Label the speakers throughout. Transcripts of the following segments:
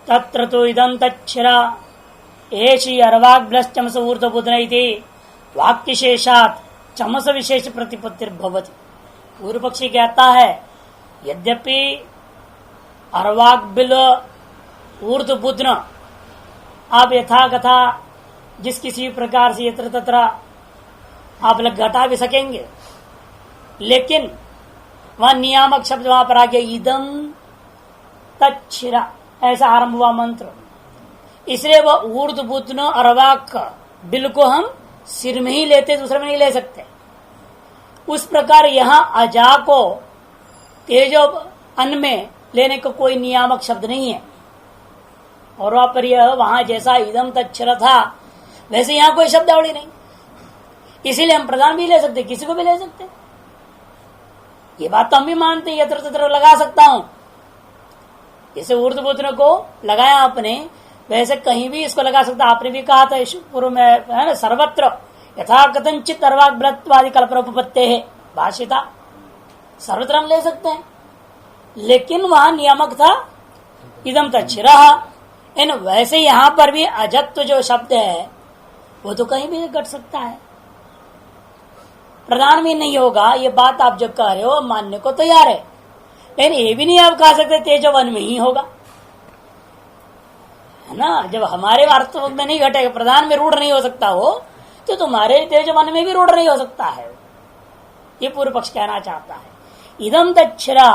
Speaker 1: तत्र तो इदं तच्छिरा एषि अर्वाग्भ्यश्चमस ऊर्ध्वबुध्न इति वाक्यशेषात् चमस विशेष प्रतिपत्तिर्भवति। पूर्व पक्षी कहता है यद्यपि अर्वाग्बिल ऊर्ध्वबुध्न आप यथा कथा जिस किसी प्रकार से यत्र तत्र आप लोग घटा भी सकेंगे, लेकिन वह नियामक शब्द वहां पर आ गया इदम तच्छिरा, ऐसा आरंभ हुआ मंत्र। इसलिए वह ऊर्ध्वबुध्न अर्वाक बिल को हम सिर में ही लेते, दूसरे में नहीं ले सकते। उस प्रकार यहां अजा को तेजो अन्न में लेने को कोई नियामक शब्द नहीं है। और वहां पर यह वहां जैसा इदम तच्छिरा था वैसे यहां कोई शब्दावली नहीं, इसीलिए हम प्रधान भी ले सकते, किसी को भी ले सकते। ये बात तो हम भी मानते हैं, यत्र तत्र लगा सकता हूं। जैसे ऊर्ध्वबुध्न को लगाया आपने, वैसे कहीं भी इसको लगा सकता। आपने भी कहा था पूर्व में, है ना, सर्वत्र यथा कथंचित अर्वाग्ब्लत्वादि कल्परोपपत्ते है भाषिता, सर्वत्र हम ले सकते हैं। लेकिन वहां नियामक था इदम तच्छिरा। इन वैसे यहां पर भी अजत्व जो शब्द है वो तो कहीं भी घट सकता है, प्रधान में नहीं होगा। ये बात आप जो कह रहे हो मानने को तैयार है, लेकिन ये भी नहीं आप कह सकते तेजोवन में ही होगा, है ना। जब हमारे अर्थ में नहीं घटेगा, प्रधान में रूढ़ नहीं हो सकता हो, तो तुम्हारे तेजोवन में भी रूढ़ नहीं हो सकता है। ये पूर्व पक्ष कहना चाहता है इदम तच्छिरा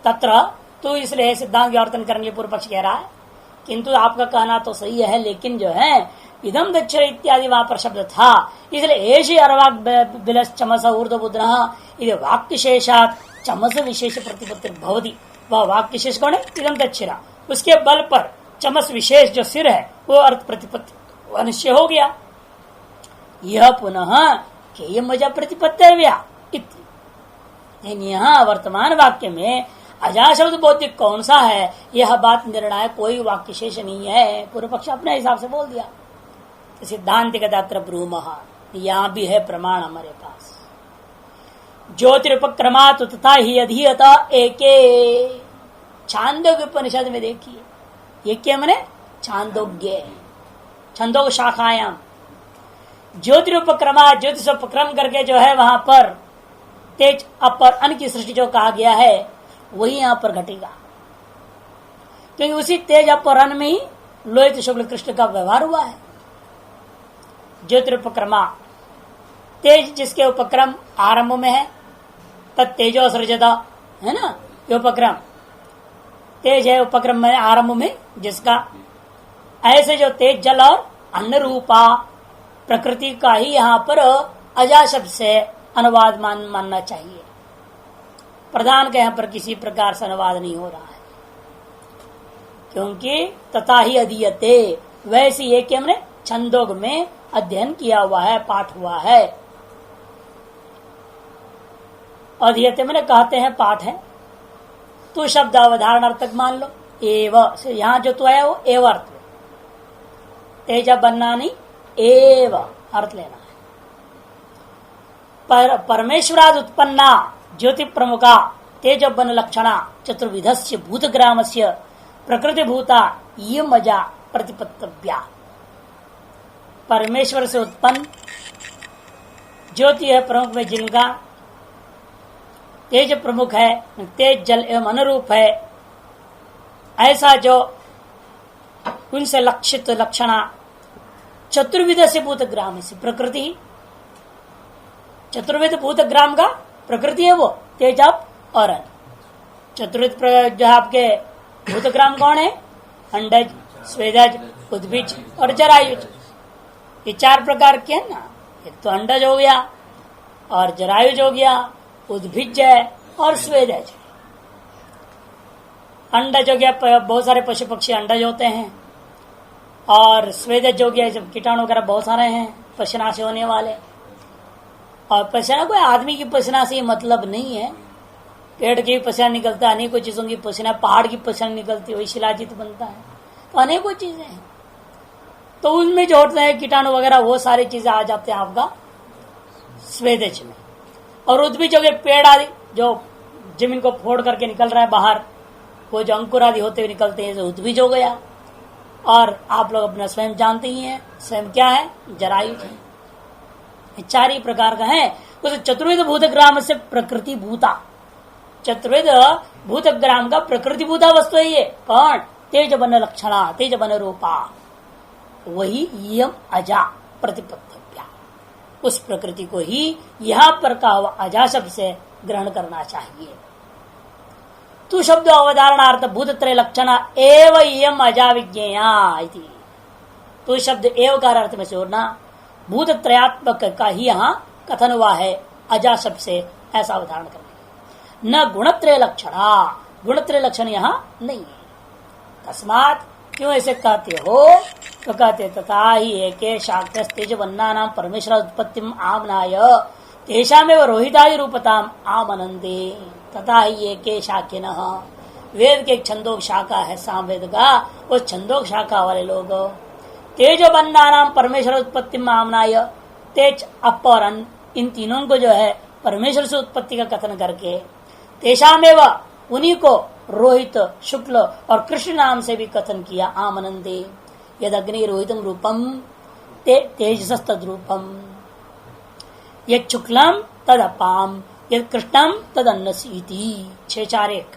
Speaker 1: तत्र, तो इसलिए सिद्धांत व्यावर्तन करने पूर्व पक्ष कह रहा है। किंतु आपका कहना तो सही है, लेकिन जो है इदम दक्षिण इत्यादि वहां पर शब्द था, इसलिए एषि अर्वाग बिलस चमस ऊर्ध्वबुध्नः इति वाक्यशेषात् चमस विशेष प्रतिपत्ति भवति। वह वाक्यशेष कौन है? इदम दक्षिणा, उसके बल पर चमस विशेष जो सिर है वो अर्थ प्रतिपत्ति अनिश्चय हो गया। यह पुनः केय मजा प्रतिपत्तिर्व्या, यहाँ वर्तमान वाक्य में अजा शब्द बौद्धिक कौन सा है, यह बात निर्णायक कोई वाक्य शेष नहीं है। पूर्व पक्ष अपने हिसाब से बोल दिया। सिद्धांत का ब्रूमहा, यहां भी है प्रमाण हमारे पास। ज्योतिरुपक्रमात् तथा ही अधीयत एके, छांदोग्य उपनिषद में देखिए, ये क्या मने छांदोग्य, छंदोग शाखायाम ज्योतिरुपक्रमा, ज्योतिष उपक्रम करके जो है वहां पर तेज अपर अन्न की सृष्टि जो कहा गया है वही यहां पर घटेगा, क्योंकि उसी तेज अपर अन्न में ही लोहित शुक्ल कृष्ण का व्यवहार हुआ है। ज्योतिरुपक्रमा, तेज जिसके उपक्रम आरंभ में है, तत्तेजो सृजता, है ना, ये उपक्रम तेज है उपक्रम में आरंभ में जिसका। ऐसे जो तेज जल और अन्न रूपा प्रकृति का ही यहाँ पर अजा शब्द से अनुवाद मानना चाहिए। प्रधान के यहाँ पर किसी प्रकार से अनुवाद नहीं हो रहा है, क्योंकि तथा ही अधीयते, वैसी एक हमने छंदोग में अध्ययन किया हुआ है, पाठ हुआ है। अधीयते मैंने कहते हैं पाठ है, तो शब्द अवधारण अर्थ तक मान लो। एव यहां जो तो है वो एव अर्थ, तेजा बनना नहीं, एव अर्थ लेना है। परमेश्वराद उत्पन्ना ज्योति प्रमुखा तेज बन लक्षणा चतुर्विधस्य भूतग्रामस्य प्रकृति भूता ये मजा प्रतिपत्तव्या। परमेश्वर से उत्पन्न ज्योति है प्रमुख में, जिनका तेज प्रमुख है, तेज जल एवं अनुरूप है, ऐसा जो उनसे लक्षित लक्षणा चतुर्विध से भूतग्राम से प्रकृति, चतुर्विध भूतग्राम का प्रकृति है वो तेजाप और अन्न। चतुर्विध जो आपके भूतग्राम कौन है? अंडज, स्वेदज, उद्भिज और जरायुज। ये चार प्रकार के हैं ना। एक तो अंडज हो गया और जरायुज हो गया, उद्भिज है और स्वेदज। अंडज हो गया, बहुत सारे पशु पक्षी अंडज होते हैं, और स्वेदज हो गया जब कीटाणु वगैरह बहुत सारे हैं पसीना से होने वाले। और पसीना कोई आदमी की पसीना से मतलब नहीं है, पेड़ की पसीना निकलता है, अनेकों चीजों की पसीना, पहाड़ की पसीना निकलती है, वही शिलाजित बनता है, तो अनेकों चीजें हैं। तो उनमें जो होते हैं कीटाणु वगैरह वो सारी चीजें आ जाते हैं आपका स्वेदज में। और उद्भिज हो गए पेड़ आदि जो जमीन को फोड़ करके निकल रहा है बाहर, वो जो अंकुर आदि होते हुए निकलते हैं, उद्भिज हो गया। और आप लोग अपना स्वयं जानते ही हैं, स्वयं क्या है, जरायुज है। चार ही प्रकार का है। उस चतुर्विध भूतग्राम से प्रकृति भूता, चतुर्विध भूतग्राम का प्रकृति भूता वस्तु है ये। कौन? तेज बन लक्षणा, तेज बन रूपा, वही यम अजा प्रतिपत्तव्या, उस प्रकृति को ही यहां पर कहा हुआ अजा शब्द से ग्रहण करना चाहिए। तू शब्द अवधारणार्थ भूतत्रय लक्षण एव यम अजा विज्ञेया इति। तू शब्द एव का अर्थ में जोड़ना, भूतत्रयात्मक का ही यहाँ कथन हुआ है अजा शब्द से, ऐसा अवधारण करने। न गुणत्रय लक्षणा, गुणत्रय लक्षण यहाँ नहीं है। तस्मात क्यों ऐसे कहते हो? तो कहते तथा ही एके शाक्य तेज वन्ना नाम परमेश्वर उत्पत्ति आमनाय तेषामेव रोहितादि रूपताम आमनंदे। तथा ही एके शाक्य न, वेद के छंदोक शाखा है सामवेद का, वो छंदोक शाखा वाले लोग तेज वन्ना नाम परमेश्वर उत्पत्ति आमनाय, तेज अप और अन, इन तीनों को जो है परमेश्वर से उत्पत्ति का कथन करके तेषामेव उन्हीं को रोहित, शुक्ल और कृष्ण नाम से भी कथन किया। आमनंदे यद अग्नि रोहितम रूपम तेजस तद रूपम, यद शुक्लम तद अपाम, यद कृष्णम तद अन्नसीति। 641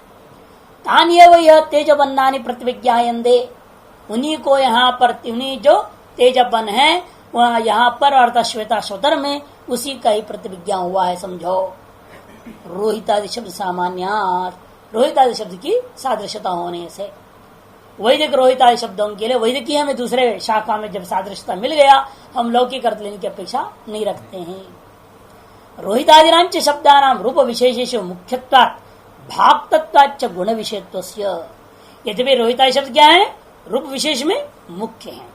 Speaker 1: तान्यव यह तेज बन्नानि प्रतिविज्ञायन्ते, उन्हीं को यहाँ पर, उन्हीं जो तेजबन है वह यहाँ पर अर्थात श्वेता श्वतर में उसी का ही प्रतिविज्ञा हुआ है, समझो। रोहितादि शब्द सामान्यात्, रोहितादि शब्द की सादृश्यता होने से, वैदिक रोहितादि शब्दों के लिए वैदिक ही हमें दूसरे शाखा में जब सादृश्यता मिल गया, हम लौकिक अर्थ लेने की अपेक्षा नहीं रखते हैं। रोहितादिनांच शब्दानाम रूप विशेषेषु मुख्यत्वात् भाक्तत्वाच्च गुण विषयत्वस्य। यद्यपि रोहितादि शब्द क्या है, रूप विशेष में मुख्य है,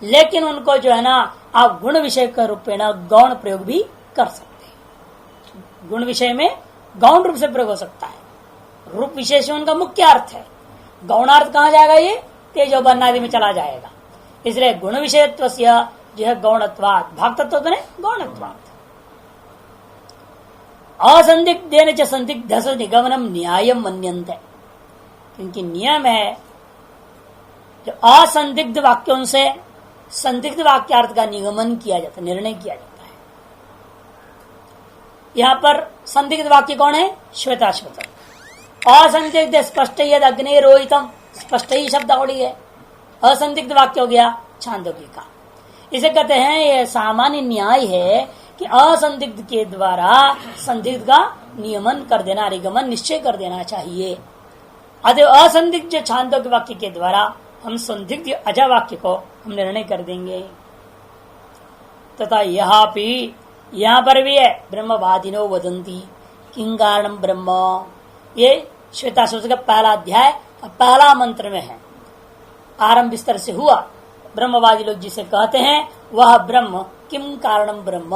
Speaker 1: लेकिन उनको जो है ना आप गुण विषय का रूपेण गौण प्रयोग भी कर सकते हैं। गुण विषय में गौण रूप से प्रयोग हो सकता है। रूप विशेष में उनका मुख्य अर्थ है, गौणार्थ कहाँ जाएगा? ये तेजो बन्नादि में चला जाएगा। इसलिए गुण विषयत्व जो है गौणत्वात्, भागतत्व तो नहीं गौणत्वात्। असंदिग्धेन च संदिग्ध निगमनम न्यायम मन्यन्ते, क्योंकि नियम है जो असंदिग्ध वाक्यों से संदिग्ध वाक्यार्थ का निगमन किया जाता है, निर्णय किया जाता है। यहाँ पर संदिग्ध वाक्य कौन है? श्वेताश्वतर। असंदिग्ध स्पष्ट यद अग्नि रोहितम, स्पष्ट ही शब्दावली है, असंदिग्ध वाक्य हो गया छांदोग्य का। इसे कहते हैं ये सामान्य न्याय है कि असंदिग्ध के द्वारा संदिग्ध का नियमन कर देना, निगमन निश्चय कर देना चाहिए। अतः असंदिग्ध छांदोग्य वाक्य के द्वारा हम संदिग्ध अजा वाक्य को हम निर्णय कर देंगे। तथा यहाँ पर भी है ब्रह्मवादिनो वदंती किं कारणम ब्रह्म, ये श्वेताश्वतर का पहला अध्याय पहला मंत्र में है, आरंभ विस्तार से हुआ। ब्रह्मवादी लोग जिसे कहते हैं वह ब्रह्म किम कारणम ब्रह्म,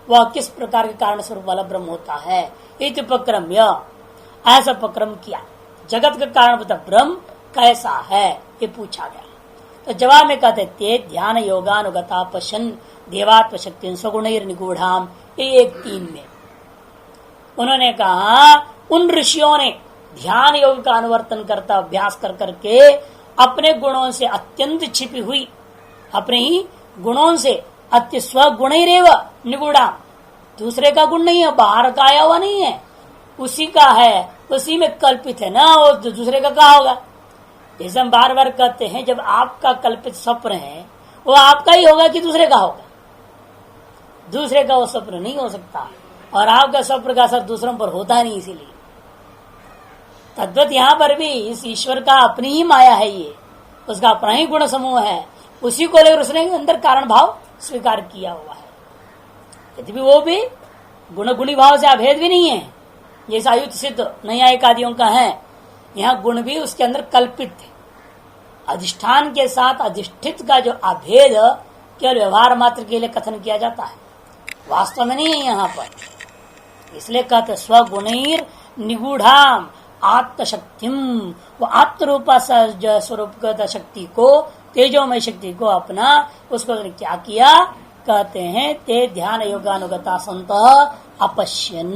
Speaker 1: वह किस प्रकार के कारण स्वरूप वाला ब्रह्म होता है। इति उपक्रम्य, ऐसा उपक्रम किया, जगत का कारण बता ब्रह्म कैसा है ये पूछा गया। तो जवाब में कहते ते ध्यान योगानुगता पश्यन देवात्म शक्ति स्वगुणैर निगूढ़ाम, ये 1:3 में उन्होंने कहा उन ऋषियों ने ध्यान योग का अनुवर्तन करता अभ्यास कर करके अपने गुणों से अत्यंत छिपी हुई, अपने ही गुणों से अत्य स्वगुणैरेव निगूढ़ाम, दूसरे का गुण नहीं है, बाहर का आया हुआ नहीं है, उसी का है, उसी में कल्पित है ना, वो दूसरे का कहा होगा। जैसे हम बार बार कहते हैं जब आपका कल्पित स्वप्न है वो आपका ही होगा कि दूसरे का होगा? दूसरे का वो स्वप्न नहीं हो सकता, और आपका स्वप्न का असर दूसरों पर होता नहीं। इसीलिए तद्वत यहाँ पर भी इस ईश्वर का अपनी ही माया है, ये उसका अपना ही गुण समूह है, उसी को लेकर उसने अंदर कारण भाव स्वीकार किया हुआ है। यद्यपि वो भी गुण गुणी भाव से अभेद भी नहीं है, जैसा आयुध सिद्ध न्यायिक आदियों का है, यहाँ गुण भी उसके अंदर कल्पित है। अधिष्ठान के साथ अधिष्ठित का जो अभेद केवल व्यवहार मात्र के लिए कथन किया जाता है, वास्तव में नहीं है यहाँ पर। इसलिए कहते स्वगुणैर निगूढ़ाम आत्मशक्तिम, वो आत्मरूपा स्वरूप शक्ति को, तेजोमय शक्ति को अपना, उसको क्या किया? कहते हैं ते ध्यान योगानुगता संत अपश्यन,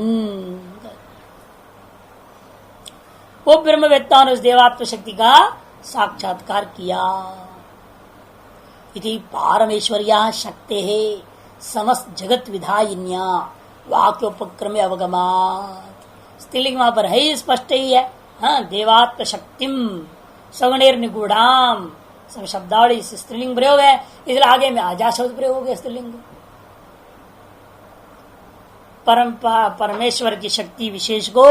Speaker 1: वो ब्रह्मवेत्ता ने उस देवात्म शक्ति का साक्षात्कार किया। इति पारमेश्वर्या शक्ति है समस्त जगत विधायिन्या वाक्योपक्रमे अवगमात्। स्त्रीलिंग वहां पर है, स्पष्ट ही है। हाँ, देवात्म शक्तिम सगुणेर निगूढ़ाम, सब शब्दावली स्त्रीलिंग प्रयोग है, इसलिए आगे में आजा शब्द प्रयोग हो गया स्त्रीलिंग। परमेश्वर की शक्ति विशेष को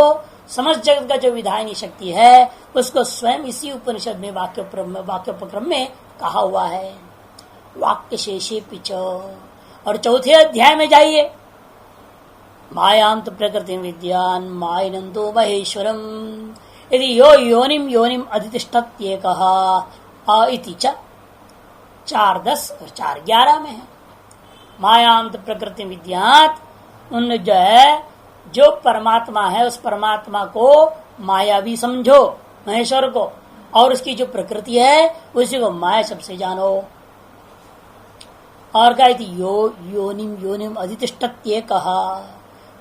Speaker 1: समस्त जगत का जो विधायनी शक्ति है उसको स्वयं इसी उपनिषद में वाक्योपक्रम में कहा हुआ है। वाक्य शेषे पिच। और चौथे अध्याय में जाइए, मायां तो प्रकृति विद्यान मायनंदो महेश्वरम यदि यो योनिम योनिम अधितिष्ठत्ये कहा इति च 4:10 और 4:11 में है। मायां तो प्रकृति विद्यात, उन जो है जो परमात्मा है उस परमात्मा को मायावी समझो, महेश्वर को, और उसकी जो प्रकृति है उसी को माया सबसे जानो। और क्या योनिम योनिम अधितिष्ठत्ये कहा,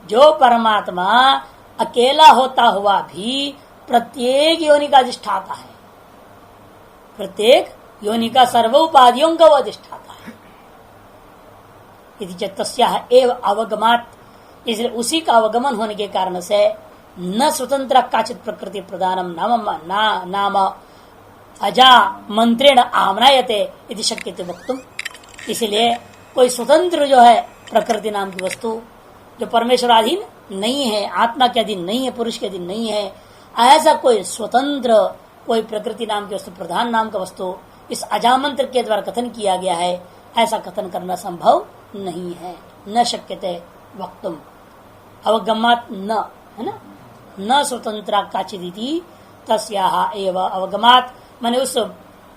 Speaker 1: जो परमात्मा अकेला होता हुआ भी प्रत्येक योनि का अधिष्ठाता है, प्रत्येक योनि का सर्वोपाधियों का वो अधिष्ठाता है। यदि तस्याः एव अवगमात्, इसलिए उसी का अवगमन होने के कारण से न स्वतंत्र काचित प्रकृति प्रदानम नाम अजा मंत्रेण आमनायते यदि शक्यते वक्तुम। इसलिए कोई स्वतंत्र जो है प्रकृति नाम की वस्तु जो परमेश्वराधीन नहीं है, आत्मा के अधीन नहीं है, पुरुष के अधीन नहीं है, ऐसा कोई स्वतंत्र कोई प्रकृति नाम की वस्तु, प्रधान नाम का वस्तु इस अजामंत्र के द्वारा कथन किया गया है, ऐसा कथन करना संभव नहीं है। न शक्यते वक्तुम, अवगमात न, है ना, न स्वतंत्र काचिदिति तस्याः एव अवगमात, माने उस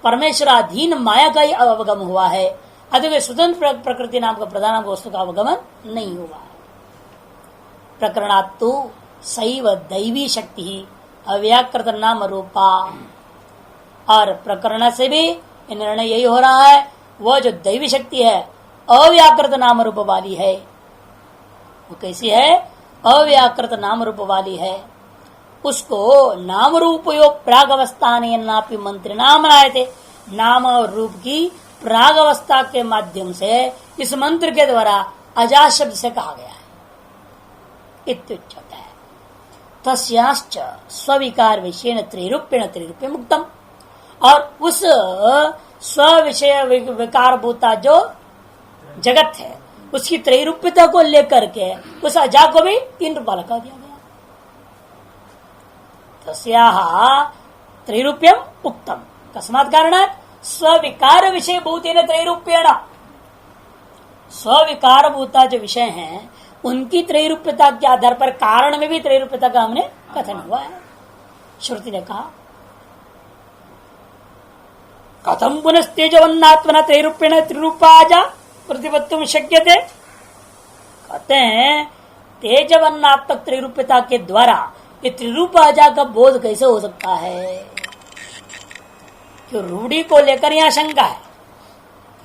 Speaker 1: परमेश्वराधीन माया का ही अवगम हुआ है, अतः स्वतंत्र प्रकृति नाम का प्रधान नाम का वस्तु का अवगमन नहीं हुआ है। प्रकरणात्तु सैव दैवी शक्ति ही अव्याकृत नाम रूपा, और प्रकरण से भी निर्णय यही हो रहा है, वह जो दैवी शक्ति है अव्याकृत नाम रूप वाली है। वो कैसी है? अव्याकृत नाम रूप वाली है। उसको नाम रूपयोग प्राग अवस्थान मंत्री नाम आए थे, नाम और रूप की प्राग अवस्था के माध्यम से इस मंत्र के द्वारा अजा शब्द से कहा गया है। इत्युच्यते तस्याश्च स्विकार विषय त्रिरूपेण त्रिरूप्य मुक्तम, और उस स्व विषय विकार भूता जो जगत है उसकी त्रैरूप्यता को लेकर के उस अजा को भी 3 रूपा लगा दिया गया। तस्याः त्रैरूप्यम उक्तम कस्मात् कारणात् स्विकार विषय भूतेन त्रैरूप्येण, स्विकार भूता जो विषय हैं उनकी त्रैरूप्यता के आधार पर कारण में भी त्रैरूप्यता का हमने कथन हुआ है। श्रुति ने कहा कथम पुनस्तेजवन्नात्मना त्रैरूप्येण त्रिरूपाजा प्रतिपत्तुम शक्यते। कहते हैं तेजवन्नात्मक त्रैरूप्यता के द्वारा ये त्रिरूपाजा का बोध कैसे हो सकता है? क्यों रूढ़ी को लेकर यहां शंका है।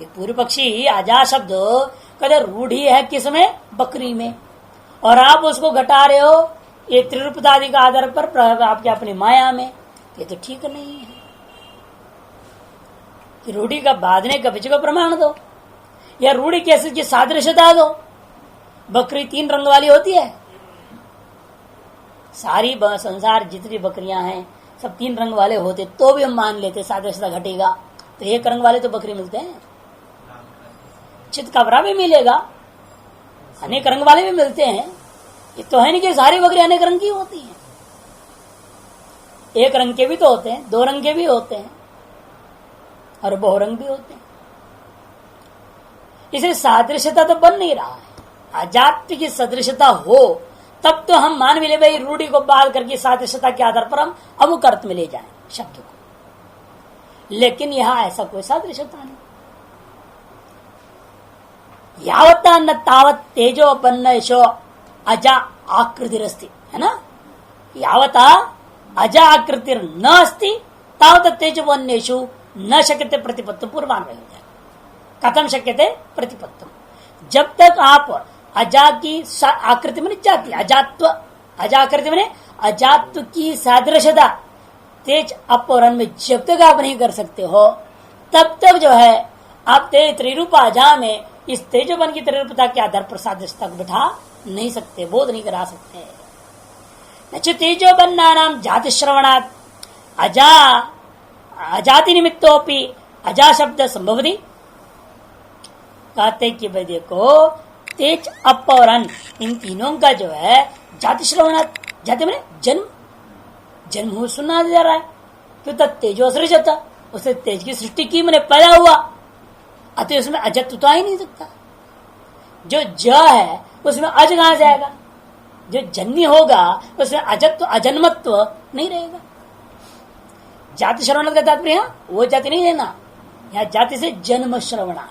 Speaker 1: ये पूर्व पक्षी अजा शब्द कदर रूढ़ी है किसमें? बकरी में, और आप उसको घटा रहे हो ये त्रिरूपतादि का आधार पर आपके अपनी माया में। ये तो ठीक नहीं है। रूढ़ी का बांधने का पीछे को प्रमाण दो, या रूढ़ी कैसे की सादृश्यता दो। बकरी 3 रंग वाली होती है, सारी संसार जितनी बकरियां हैं सब 3 रंग वाले होते तो भी हम मान लेते सादृश्यता घटेगा। तो 1 रंग वाले तो बकरी मिलते हैं, चित कबरा भी मिलेगा, अनेक रंग वाले भी मिलते हैं। ये तो है नहीं कि सारी बकरी अनेक रंग की होती हैं, 1 रंग के भी तो होते हैं, 2 रंग के भी होते हैं, और बहुरंग भी होते हैं। इसलिए सादृश्यता तो बन नहीं रहा है। अजात्य की सदृशता हो तब तो हम मान मिले भाई रूढ़ी को बाल करके सादृश्यता के आधार पर हम अमुक अर्थ में ले जाएं शब्द को, लेकिन यहां ऐसा कोई सादृश्यता नहीं। यावता न तावत तेजोपन्नशो अजा आकृतिरस्ति, है ना। यावता अजा आकृतिर न अस्ति तावत तेजोपन्नेषु न शक्यते प्रतिपत्तु पूर्वान हो जाए। कथम शक्यते प्रतिपत्तु, जब तक आप अजा की आकृति में जाती, अजात्व, अजाकृति में अजात्व की सादृश्यता तेज अप और अन में जब तक आप नहीं कर सकते हो तब तक जो है आप त्रिरूपा अजा में इस तेजोबन की त्रिरूपता के आधार पर सादृश्यता को बिठा नहीं सकते, बोध नहीं करा सकते। नच तेजोबन्ना नाम जाति श्रवणात् अजा अजाति निमित्तोपि अजा शब्द संभवति। कहते कि भाई देखो तेज अप और अन इन तीनों का जो है जाति श्रवणात्, जाति मैंने जन्म, जन्म हो सुना जा रहा है तो तेजो सृजता, उसने तेज की सृष्टि की, मैंने पैदा हुआ, अतः उसमें अजत्व तो आ ही नहीं सकता। जो ज है उसमें अज कहां जाएगा, जो जन्य होगा उसमें अजत्व अजन्मत्व नहीं रहेगा। जाति श्रवण का तात्पर्य वो जाति नहीं लेना, यहाँ जाति से जन्म श्रवणा,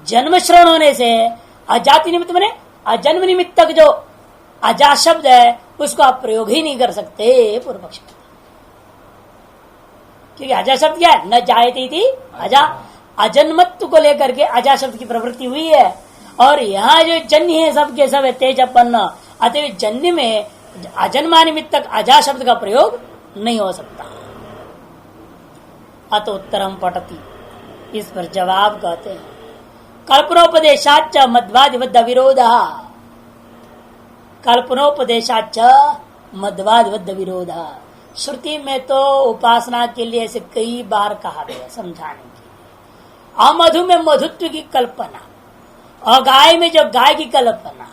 Speaker 1: जन्म श्रवण होने से अजाति निमित्त मैंने अजन्म निमित्त तक जो अजा शब्द है उसको आप प्रयोग ही नहीं कर सकते पूर्व पक्ष, क्योंकि अजा शब्द क्या है, न जायते थी अजा, अजन्मत्व को लेकर के अजा शब्द की प्रवृत्ति हुई है। और यहाँ जो जन्य है सबके सब है तेज अपन्न, अतः जन्य में अजन्मा निमित्त तक अजा शब्द का प्रयोग नहीं हो सकता। अत उत्तरम पठती, इस पर जवाब कहते हैं कल्पनोपदेशाच मध्वादिवद विरोध, कल्पनोपदेशाच मध्वादिवद विरोध। श्रुति में तो उपासना के लिए ऐसे कई बार कहा गया समझाने के लिए। अमधु में मधुत्व की कल्पना और गाय में जो गाय की कल्पना,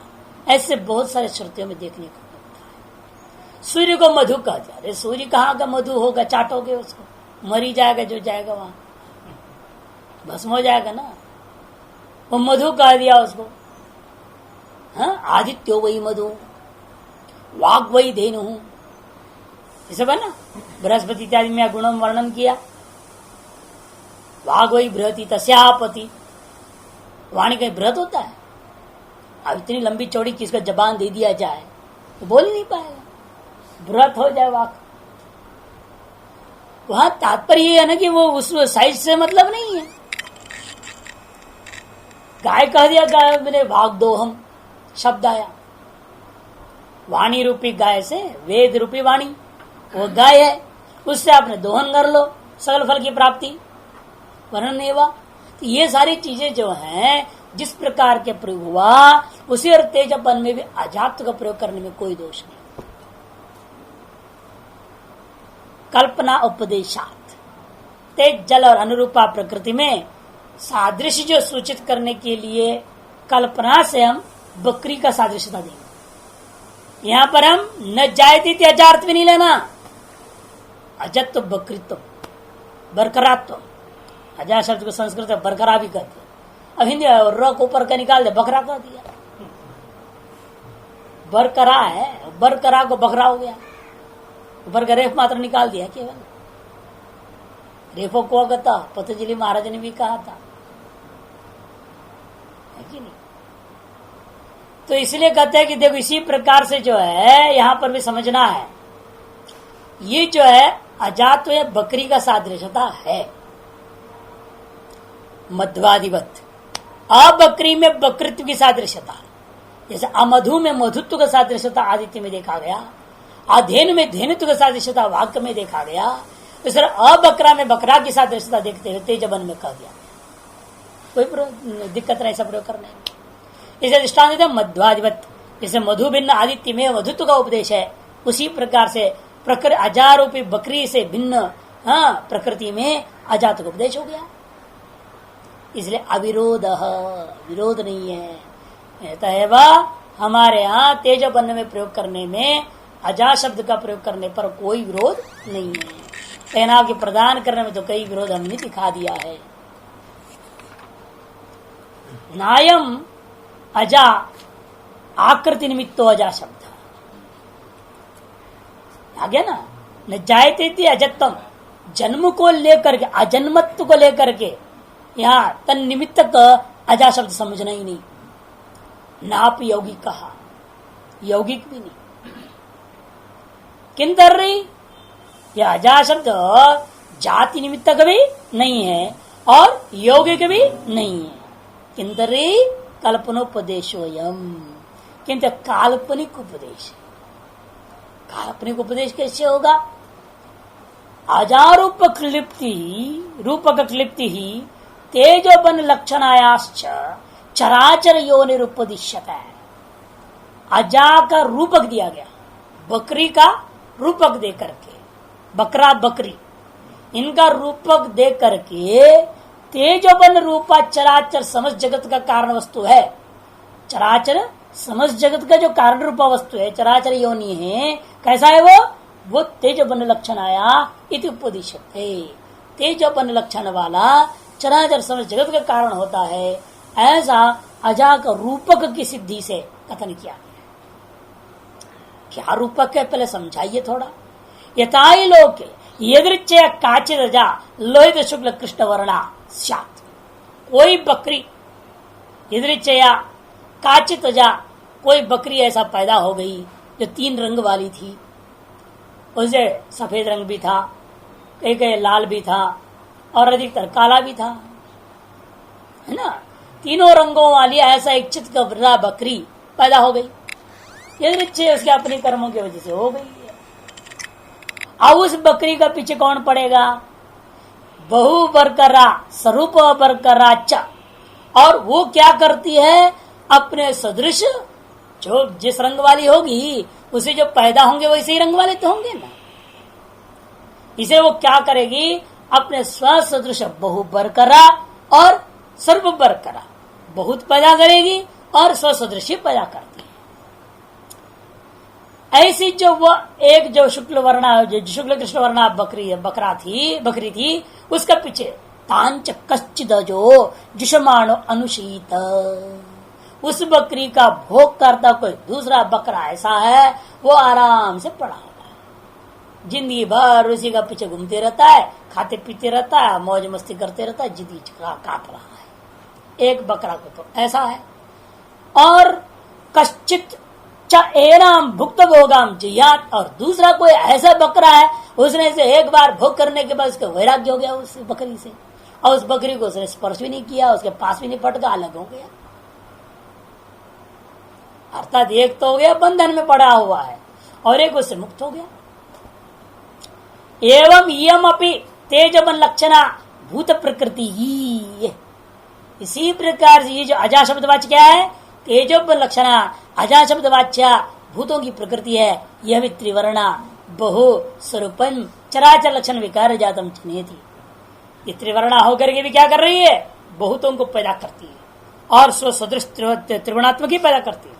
Speaker 1: ऐसे बहुत सारे श्रुतियों में देखने को मिलता है। सूर्य को मधु कह दिया, अरे सूर्य कहाँ का मधु होगा, चाटोगे उसको, मरी जाएगा, जो जाएगा वहां भस्म हो जाएगा ना, वो मधु कह दिया उसको। हाँ, आदित्यो वही मधु, वाग वही धेनु, ये सब है ना, बृहस्पति इत्यादि में गुणम वर्णन किया। वाग वही बृहति तस्यापति, वाणी का बृहत होता है। अब इतनी लंबी चौड़ी किसका जबान दे दिया जाए तो बोल ही नहीं पाएगा, बृहत हो जाए वाक। वहां तात्पर्य ये है ना कि वो उस साइज से मतलब नहीं है। गाय कह दिया, गाय मेरे भाग दो हम शब्द आया, वाणी रूपी गाय से वेद रूपी वाणी, वो गाय है, उससे आपने दोहन कर लो, सकल फल की प्राप्ति, वर्णन नहीं हुआ। तो ये सारी चीजें जो हैं जिस प्रकार के प्रयोग हुआ, उसी और तेजपन में भी अजात का प्रयोग करने में कोई दोष नहीं। कल्पना उपदेशात, तेज जल और अनुरूपा प्रकृति में सादृश्य जो सूचित करने के लिए कल्पना से हम बकरी का सादृश्यता देंगे। यहां पर हम न जायती अजार्थ भी नहीं लेना, अजत्व बकरित्व बरकरात्व, अजा शब्द को संस्कृत में बरकरा भी कहते हैं। अब हिंदी र को ऊपर का निकाल दे, बकरा कह दिया, बरकरा है, बरकरा को बकरा हो गया, ऊपर का रेफ मात्र निकाल दिया केवल। रेफो को गता पतंजलि महाराज ने भी कहा था, है कि नहीं? तो इसलिए कहते हैं कि देखो इसी प्रकार से जो है यहां पर भी समझना है, ये जो है अजात तो बकरी का सादृश्यता है मध्वादिवत। अबकरी में बकृत्व की सादृश्यता, जैसे अमधु में मधुत्व का सादृश्यता आदित्य में देखा गया, अधेन में धेनुत्व का सादृश्यता वाक्य में देखा गया, इस तरह अबकरा में बकरा की सादृश्यता देखते हुए तेजबन में कह दिया। कोई दिक्कत नहीं, ऐसा प्रयोग करना है। इसे दृष्टांत देते मध्वादिवत, जैसे मधु भिन्न आदित्य में मधुत्व का उपदेश है, उसी प्रकार से अजारूपी बकरी से भिन्न प्रकृति में अजात का उपदेश हो गया। इसलिए अविरोध, विरोध नहीं है। है वह हमारे यहाँ तेजबन में प्रयोग करने में अजा शब्द का प्रयोग करने पर कोई विरोध नहीं है। कहना के प्रदान करने में तो कई विरोध हमने दिखा दिया है। नायम अजा आकृति निमित्तो अजा शब्द आ गया ना, न जायते थी अजत्तम, जन्म को लेकर के अजन्मत्व को लेकर के यहाँ तन निमित्त अजा शब्द समझना ही नहीं। नाप यौगिक कहा, यौगिक भी नहीं। किंतर रही यह अजा शब्द जाति निमित्त भी नहीं है और यौगिक भी नहीं है। किंतरी कल्पनोपदेशोयम, किंतु काल्पनिक उपदेश। काल्पनिक उपदेश कैसे होगा? अजारूप क्लिप्ति रूपक क्लिप्ति ही तेजोबन लक्षणायाश्च चराचर योनिरुपदिश्यत है। अजा का रूपक दिया गया, बकरी का रूपक दे करके, बकरा बकरी इनका रूपक दे करके तेजोबन रूपा चराचर समस्त जगत का कारण वस्तु है। चराचर समस्त जगत का जो कारण रूपा वस्तु है, चराचर योनि है, कैसा है वो तेजोबन लक्षण आया इति उपदिश्यते। तेजोबन लक्षण वाला चराचर समस्त जगत का कारण होता है, ऐसा अजा का रूपक की सिद्धि से कथन किया गया। क्या रूपक है पहले समझाइए थोड़ा। यथाई लोके यदृच्छया काचित अजा लोहित शुक्ल कृष्ण वर्णा स्यात्। कोई बकरी यदृच्छया काचित अजा, कोई बकरी ऐसा पैदा हो गई जो 3 रंग वाली थी, उसे सफेद रंग भी था, कई कई लाल भी था और अधिकतर काला भी था, है ना। तीनों रंगों वाली ऐसा एक चित का बकरी पैदा हो गई, यदि उसके अपने कर्मों की वजह से हो गई है। अब उस बकरी का पीछे कौन पड़ेगा? बहु बरकरा स्वरूप बरकरा च, और वो क्या करती है? अपने सदृश जो जिस रंग वाली होगी उसे जो पैदा होंगे वैसे ही रंग वाले तो होंगे ना। इसे वो क्या करेगी? अपने स्व सदृश बहु बरकरा और सर्व बरकरा, बहुत पैदा करेगी और स्व सदृश पैदा करती है। ऐसी जो वो एक जो शुक्ल वर्णा, जो शुक्ल कृष्ण वर्णा बकरी थी, उसका पीछे तांच कश्चिद जो जुषमाणो अनुशीत, उस बकरी का भोग करता कोई दूसरा बकरा ऐसा है, वो आराम से पड़ा हुआ है, जिंदगी भर उसी का पीछे घूमते रहता है, खाते पीते रहता है, मौज मस्ती करते रहता है, जिंदगी काट रहा है। एक बकरा को तो ऐसा है। और कश्चित च एनाम भुक्त भोगाम जियात, और दूसरा कोई ऐसा बकरा है उसने से एक बार भोग करने के बाद उसका वैराग्य हो गया उस बकरी से, और उस बकरी को उसने स्पर्श भी नहीं किया, उसके पास भी नहीं पटका, अलग हो गया। अर्थात एक तो हो गया बंधन में पड़ा हुआ है और एक उससे मुक्त हो गया। एवं इयम अपि तेजबन लक्षणा भूत प्रकृति ही, इसी प्रकार से ये जो अजा शब्द वाच्य क्या है? तेजोबन लक्षणा अजा शब्द वाच्य भूतों की प्रकृति है। यह भी त्रिवर्णा बहु स्वरूपन चराचर लक्षण विकार जातम चनेति, ये त्रिवर्णा होकर के भी क्या कर रही है? बहुतों को पैदा करती है और स्व सदृश त्रिगुणात्मक ही पैदा करती है।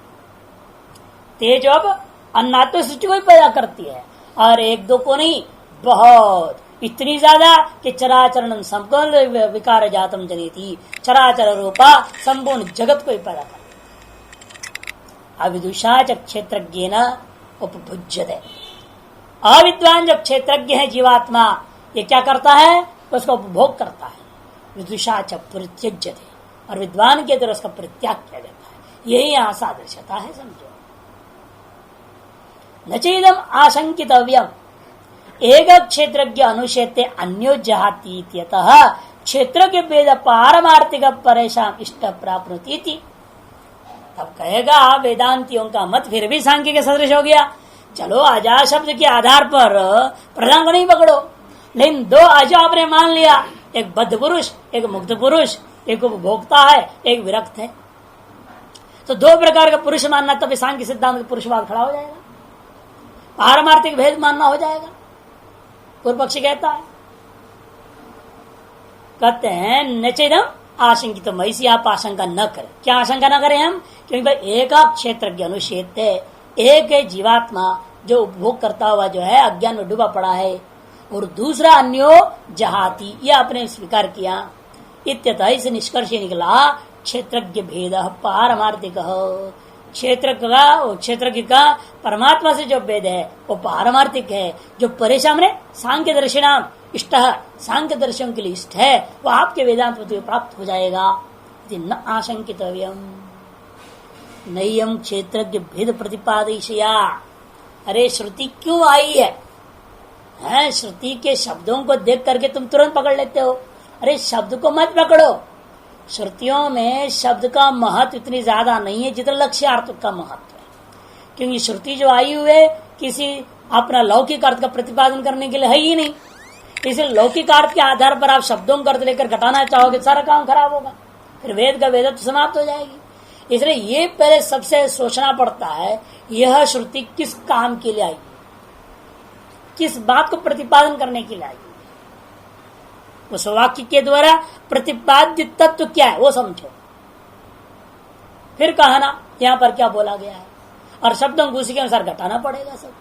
Speaker 1: तेज अब अन्नात्म सृष्टि को ही पैदा करती है, और एक दो को नहीं, बहुत, इतनी ज्यादा कि चराचरण संपूर्ण विकार जातम जनेति, चराचर रूपा संपूर्ण जगत को ही पैदा करती है। अविदुषा च क्षेत्रज्ञ न उपभुज्यते, अविद्वान जब क्षेत्रज्ञ है जीवात्मा, ये क्या करता है? उसका उपभोग करता है। विदुषा च परित्यज्यते, और विद्वान के द्वारा उसका परित्याग किया जाता है। यही यहां सादृश्यता है, समझो। न चेदम आशंकितव्यम एक क्षेत्रज्ञ अनुशेते अन्यो जहाती, क्षेत्र के भेद पारमार्थिक परेशान इष्ट प्राप्ति। तब कहेगा वेदांतियों का मत फिर भी सांख्य के सदृश हो गया। चलो अजा शब्द के आधार पर प्रधान को नहीं पकड़ो, लेकिन 2 अजा आपने मान लिया, एक बद्ध पुरुष, एक मुक्त पुरुष, एक उपभोक्ता है, एक विरक्त है, तो 2 प्रकार का पुरुष मानना, तब सांख्य सिद्धांत पुरुषवाद खड़ा हो जाएगा, पारमार्थिक भेद मानना हो जाएगा। पूर्व पक्षी कहता है, कहते हैं नचेदम आशंकित, तो ऐसी आप आशंका न करें। क्या आशंका न करें हम? क्योंकि भाई एक क्षेत्र के अनुच्छेद, एक है जीवात्मा जो उपभोग करता हुआ जो है अज्ञान में डूबा पड़ा है, और दूसरा अन्यो जहाती, यह आपने स्वीकार किया। इत्यतः इस निष्कर्ष निकला क्षेत्रज्ञ भेद पारमार्थिक, क्षेत्र का परमात्मा से जो भेद है वो पारमार्थिक है, जो परेशान है सांख्य दर्शनाम इष्ट, सांख्य दर्शन के लिए इष्ट है, वो आपके वेदांत में प्राप्त हो जाएगा। न आशंकितव्यम नयम क्षेत्रज्ञ भेद प्रतिपादयिष्या। अरे श्रुति क्यों आई है? श्रुति के शब्दों को देख करके तुम तुरंत पकड़ लेते हो। अरे शब्द को मत पकड़ो, श्रुतियों में शब्द का महत्व इतनी ज्यादा नहीं है जितना लक्ष्यार्थ का महत्व है। क्योंकि श्रुति जो आई हुई है किसी अपना लौकिक अर्थ का प्रतिपादन करने के लिए है ही नहीं, इसलिए लौकिक अर्थ के आधार पर आप शब्दों का अर्थ लेकर घटाना चाहोगे, सारा काम खराब होगा, फिर वेद का वेदत्व समाप्त हो जाएगी। इसलिए ये पहले सबसे सोचना पड़ता है, यह श्रुति किस काम के लिए आई, किस बात को प्रतिपादन करने के लिए आई, उस वाक्य के द्वारा प्रतिपाद्य तत्व क्या है वो समझो, फिर कहना यहां पर क्या बोला गया है, और शब्दों को उसी के अनुसार घटाना पड़ेगा सब।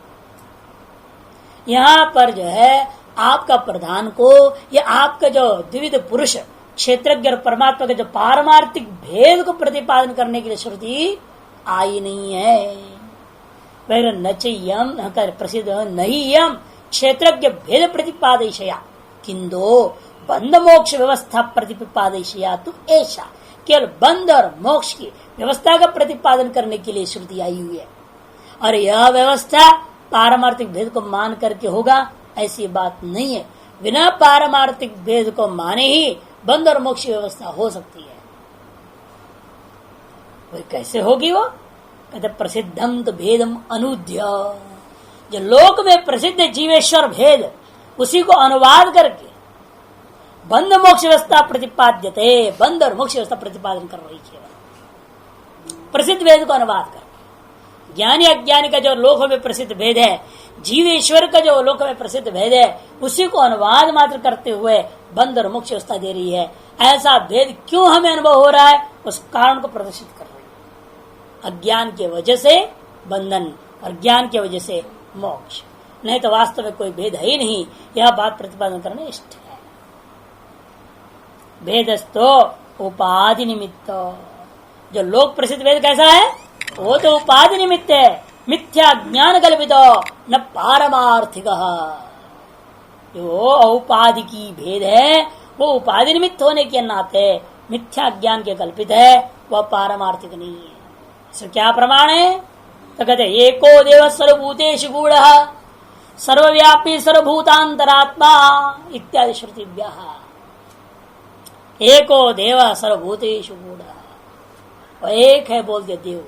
Speaker 1: यहां पर जो है आपका प्रधान को या आपका जो द्विविध पुरुष क्षेत्रज्ञ और परमात्मा के जो पारमार्थिक भेद को प्रतिपादन करने के लिए श्रुति आई नहीं है। वह नचयम प्रसिद्ध नहीं यम क्षेत्रज्ञ भेद प्रतिपादयया किंतु बंध मोक्ष व्यवस्था प्रतिपादयया तो ऐसा केवल बंध और मोक्ष की व्यवस्था का प्रतिपादन करने के लिए श्रुति आई हुई है, और यह व्यवस्था पारमार्थिक भेद को मान करके होगा ऐसी बात नहीं है। बिना पारमार्थिक भेद को माने ही बंध और मोक्ष व्यवस्था हो सकती है। वही कैसे होगी वो, कहते प्रसिद्धम तो भेदम अनुद्य, जो लोक में प्रसिद्ध जीवेश्वर भेद उसी को अनुवाद करके बंध मोक्ष व्यवस्था प्रतिपाद्यते, बंध और मोक्ष व्यवस्था प्रतिपादन कर रही है। प्रसिद्ध भेद को अनुवाद कर, ज्ञानी अज्ञानी का जो लोक में प्रसिद्ध भेद है, जीव ईश्वर का जो लोक में प्रसिद्ध भेद है, उसी को अनुवाद मात्र करते हुए बंध और मोक्ष व्यवस्था दे रही है। ऐसा भेद क्यों हमें अनुभव हो रहा है, उस कारण को प्रदर्शित कर रही है। अज्ञान की वजह से बंधन और ज्ञान की वजह से मोक्ष, नहीं तो वास्तव में कोई भेद है ही नहीं। यह बात प्रतिपादन करना इष्ट है। भेदस्तो उपाधि निमित्त, जो लोक प्रसिद्ध भेद कैसा है, वो तो उपाधि निमित्त है, मिथ्या ज्ञान कल्पितो न पारमार्थिक। जो औपाधि की भेद है वो उपाधि निमित्त होने के नाते मिथ्या ज्ञान के कल्पित है, वह पारमार्थिक नहीं है। इसमें क्या प्रमाण है, तो कहते एको देव सर्वभूतेषु गूढ़ः सर्वव्यापी सर्वभूतांतरात्मा इत्यादि श्रुतिभ्यः। एको देव सर्वभूतेषु गूढ़ः, और एक है बोल दिया देव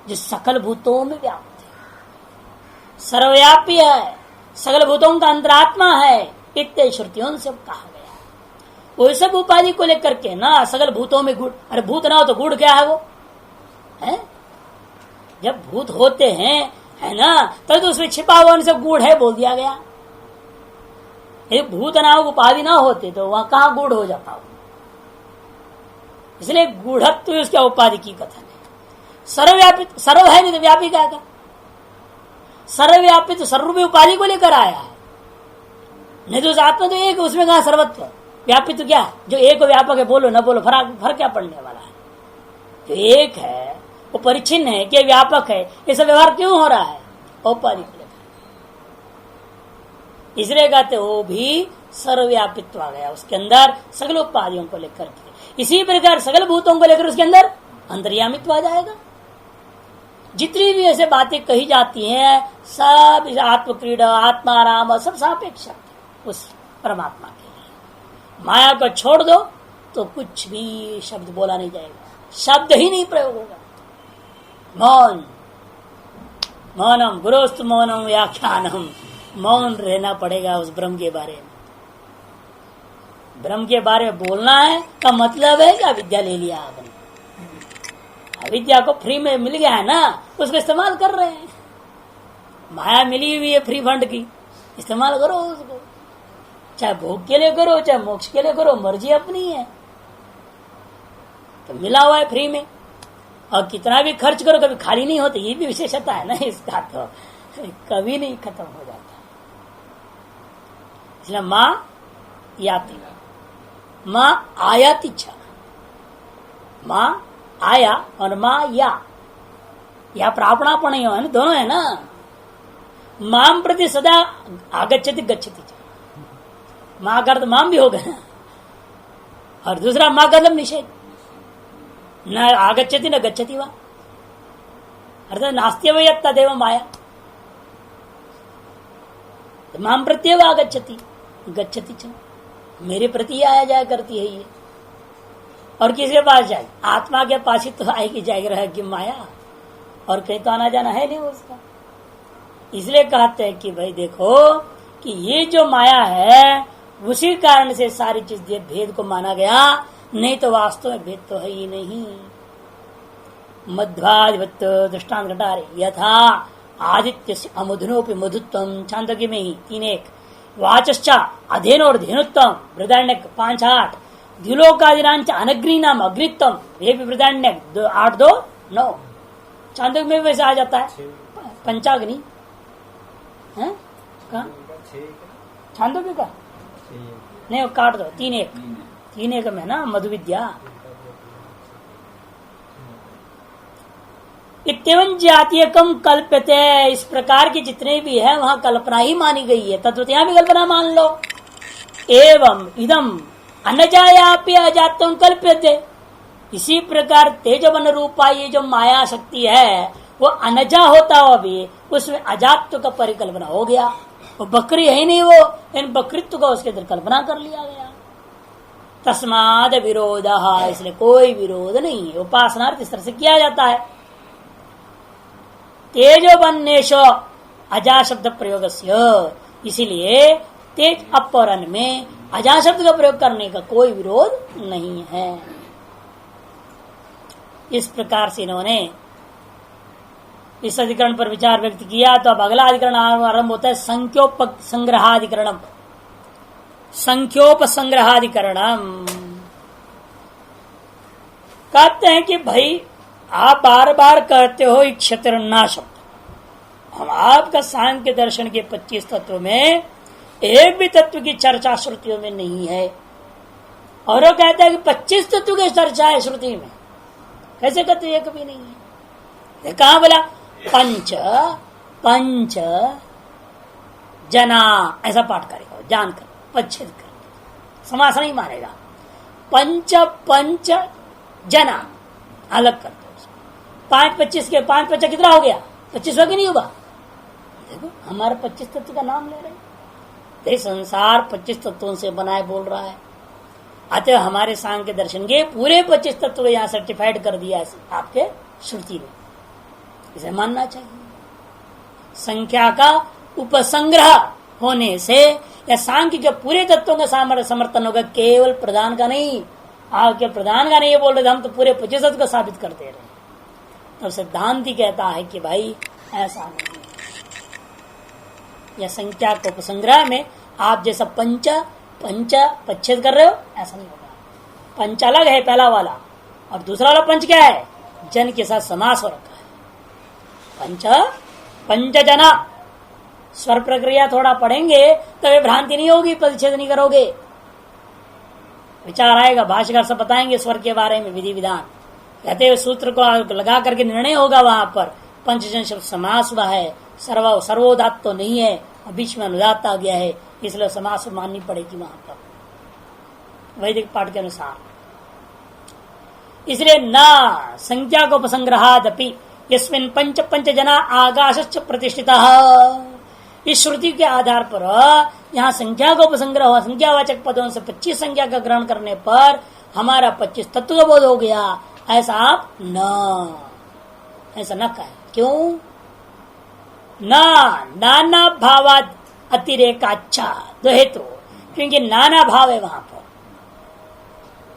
Speaker 1: जो सकल भूतों में व्याप्त है, सर्वव्यापी है, सकल भूतों का अंतरात्मा है, इतने श्रुतियों से कहा गया। वो सब उपाधि को लेकर के ना सकल भूतों में गुड़, अरे भूत ना हो तो गुड़ क्या है वो है? जब भूत होते हैं है ना, तब तो उसमें छिपा हुआ सब गुड़ है बोल दिया गया। एक भूत ना हो, उपाधि ना होते तो वहां कहां गुड़ हो जाता हो। इसलिए गूढ़त्व उसके उपाधि की कथन है। सर्वव्यापित, सर्व है नहीं तो व्यापी क्या था, सर्वव्यापित सर्व में उपाधि को लेकर आया है, नहीं तो उस आत्मा तो एक, उसमें कहा सर्वत्व। व्यापित तो क्या है, जो एक व्यापक है, बोलो न बोलो फर्क क्या पड़ने वाला है। जो एक है वो परिचिन्न है कि व्यापक है, ये सब व्यवहार क्यों हो रहा है, उपाधि को लेकर। इसलिए कहते वो भी सर्वव्यापित्व आ गया उसके अंदर सगल उपाधियों को लेकर के। इसी प्रकार सकल भूतों को लेकर उसके अंदर अंतर्यामित्व आ जाएगा। जितनी भी ऐसे बातें कही जाती हैं सब आत्म क्रीड़ा, आत्मा राम, सब सापेक्ष उस परमात्मा के लिए। माया को छोड़ दो तो कुछ भी शब्द बोला नहीं जाएगा, शब्द ही नहीं प्रयोग होगा। मौन, मौनम गुरुस्तु मौनम व्याख्यानम, मौन रहना पड़ेगा उस ब्रह्म के बारे में। ब्रह्म के बारे में बोलना है का मतलब है कि विद्या ले लिया आपने, अविद्या को फ्री में मिल गया है ना, उसको इस्तेमाल कर रहे हैं। माया मिली हुई है फ्री फंड की, इस्तेमाल करो उसको, चाहे भोग के लिए करो चाहे मोक्ष के लिए करो, मर्जी अपनी है। तो मिला हुआ है फ्री में, और कितना भी खर्च करो कभी खाली नहीं होते, ये भी विशेषता है ना इसका, तो कभी नहीं खत्म हो जाता। इसलिए माँ याति, माँ आयाति, माँ आया और माँ या प्रापणापण है, दोनों है ना। माम प्रति सदा आगच्छति गच्छति, माँ का अर्थ माम भी होगा, और दूसरा माँ का मतलब निषेध, न आगच्छति न गच्छति वा, अर्थात नास्त्यव तदेव माया। माम प्रत्येव आगच्छति गच्छति च, मेरे प्रति आया जाया करती है ये, और किसके पास जाए, आत्मा के पास ही तो आएगी जाएगी रहेगी माया, और कहीं तो आना जाना है नहीं उसका। इसलिए कहते हैं कि भाई देखो कि ये जो माया है उसी कारण से सारी चीज भेद को माना गया, नहीं तो वास्तव में भेद तो है ही नहीं। मध्वाधिपत दृष्टांत घटा रहे, यथा आदित्य से अमधुनोपि मधुत्व छांदोग्य में ही 3:1, वाचश्चा अधेन और धेनुत्तम बृहदारण्यक 5:8, द्युलोकादिनांच अनग्नि नाम अग्नित्तम ये भी बृहदारण्यक 8:2-9, छांदोग्य में वैसे आ जाता है पंचाग्नि है कहा छांदोग्य का नहीं, वो काट दो 3:1 में ना मधु विद्या। इतम जातीय कम कल्प्यते, इस प्रकार के जितने भी है वहां कल्पना ही मानी गई है, तत्व यहां भी कल्पना मान लो। एवं इदम अनजायापि अजातम कल्प्यते, इसी प्रकार तेजवन रूपा ये जो माया शक्ति है वो अनजा होता हुआ भी उसमें अजात्व का परिकल्पना हो गया। वो बकरी है ही नहीं, वो इन बकरित्व का उसके अंदर कल्पना कर लिया गया। तस्माद विरोध, इसलिए कोई विरोध नहीं है, उपासनार्थ इस तरह से किया जाता है। तेजोबन्नेश अजा शब्द प्रयोग, इसीलिए तेज अपरन में अजा शब्द का प्रयोग करने का कोई विरोध नहीं है। इस प्रकार से इन्होंने इस अधिकरण पर विचार व्यक्त किया। तो अब अगला अधिकरण आरंभ होता है संख्योप संग्रहाधिकरणम। संख्योप संग्रहाधिकरणम कहते हैं कि भाई आप बार बार कहते हो क्षत्रन्ना शब्द, हम आपका सांख्य दर्शन के 25 तत्व में एक भी तत्व की चर्चा श्रुतियों में नहीं है, और वो कहता है कि 25 तत्व की चर्चा है श्रुति में। कैसे कहते हैं? कभी नहीं है। कहा बोला पंच पंच जना, ऐसा पाठ करेगा जानकर, पच्छेद कर, समास नहीं मानेगा। पंच पंच जना अलग कर दो। 5-25 के 5-5 कितना हो गया? 25 हो कि नहीं होगा? देखो हमारे 25 तत्व का नाम ले रहे हैं। संसार 25 तत्वों से बनाए बोल रहा है, अतः हमारे सांख्य दर्शन के पूरे 25 तत्व यहाँ सर्टिफाइड कर दिया है आपके श्रुति ने, इसे मानना चाहिए। संख्या का उपसंग्रह होने से या सांख्य के पूरे तत्वों का समर्थन होगा, केवल प्रधान का नहीं। आपके प्रधान का नहीं बोल रहे, हम तो पूरे 25 तत्व का साबित करते रहे। तब सिद्धांति कहता है कि भाई ऐसा नहीं, या संख्या को उपसंग्रह में आप जैसा पंच पच्छेद कर रहे हो, ऐसा नहीं होगा। पंच अलग है पहला वाला, और दूसरा वाला पंच क्या है? जन के साथ समास हो रखा है। पंच जना स्वर प्रक्रिया थोड़ा पढ़ेंगे तो वे भ्रांति नहीं होगी, परिच्छेद नहीं करोगे, विचार आएगा। भाष्यकार सब बताएंगे स्वर के बारे में विधि विधान, कहते हुए सूत्र को लगा करके निर्णय होगा। वहां पर पंचजन शब्द समास हुआ है, सर्वोदात तो नहीं है, बीच में अनुदात आ गया है, इसलिए समास माननी पड़ेगी वहां पर वैदिक पाठ के अनुसार। इसलिए न संख्या को उपसंग्रहादपि यस्मिन् पंच पंच जना आकाशश्च प्रतिष्ठितः, इस श्रुति के आधार पर यहाँ संख्या को उपसंग्रह हुआ, संख्यावाचक पदों से 25 संख्या का ग्रहण करने पर हमारा 25 तत्व का बोध हो गया। ऐसा आप ऐसा न कहें। क्यों? नाना भावाद अतिरेकाच्छा, दो हेतु, क्योंकि नाना भाव है वहां पर,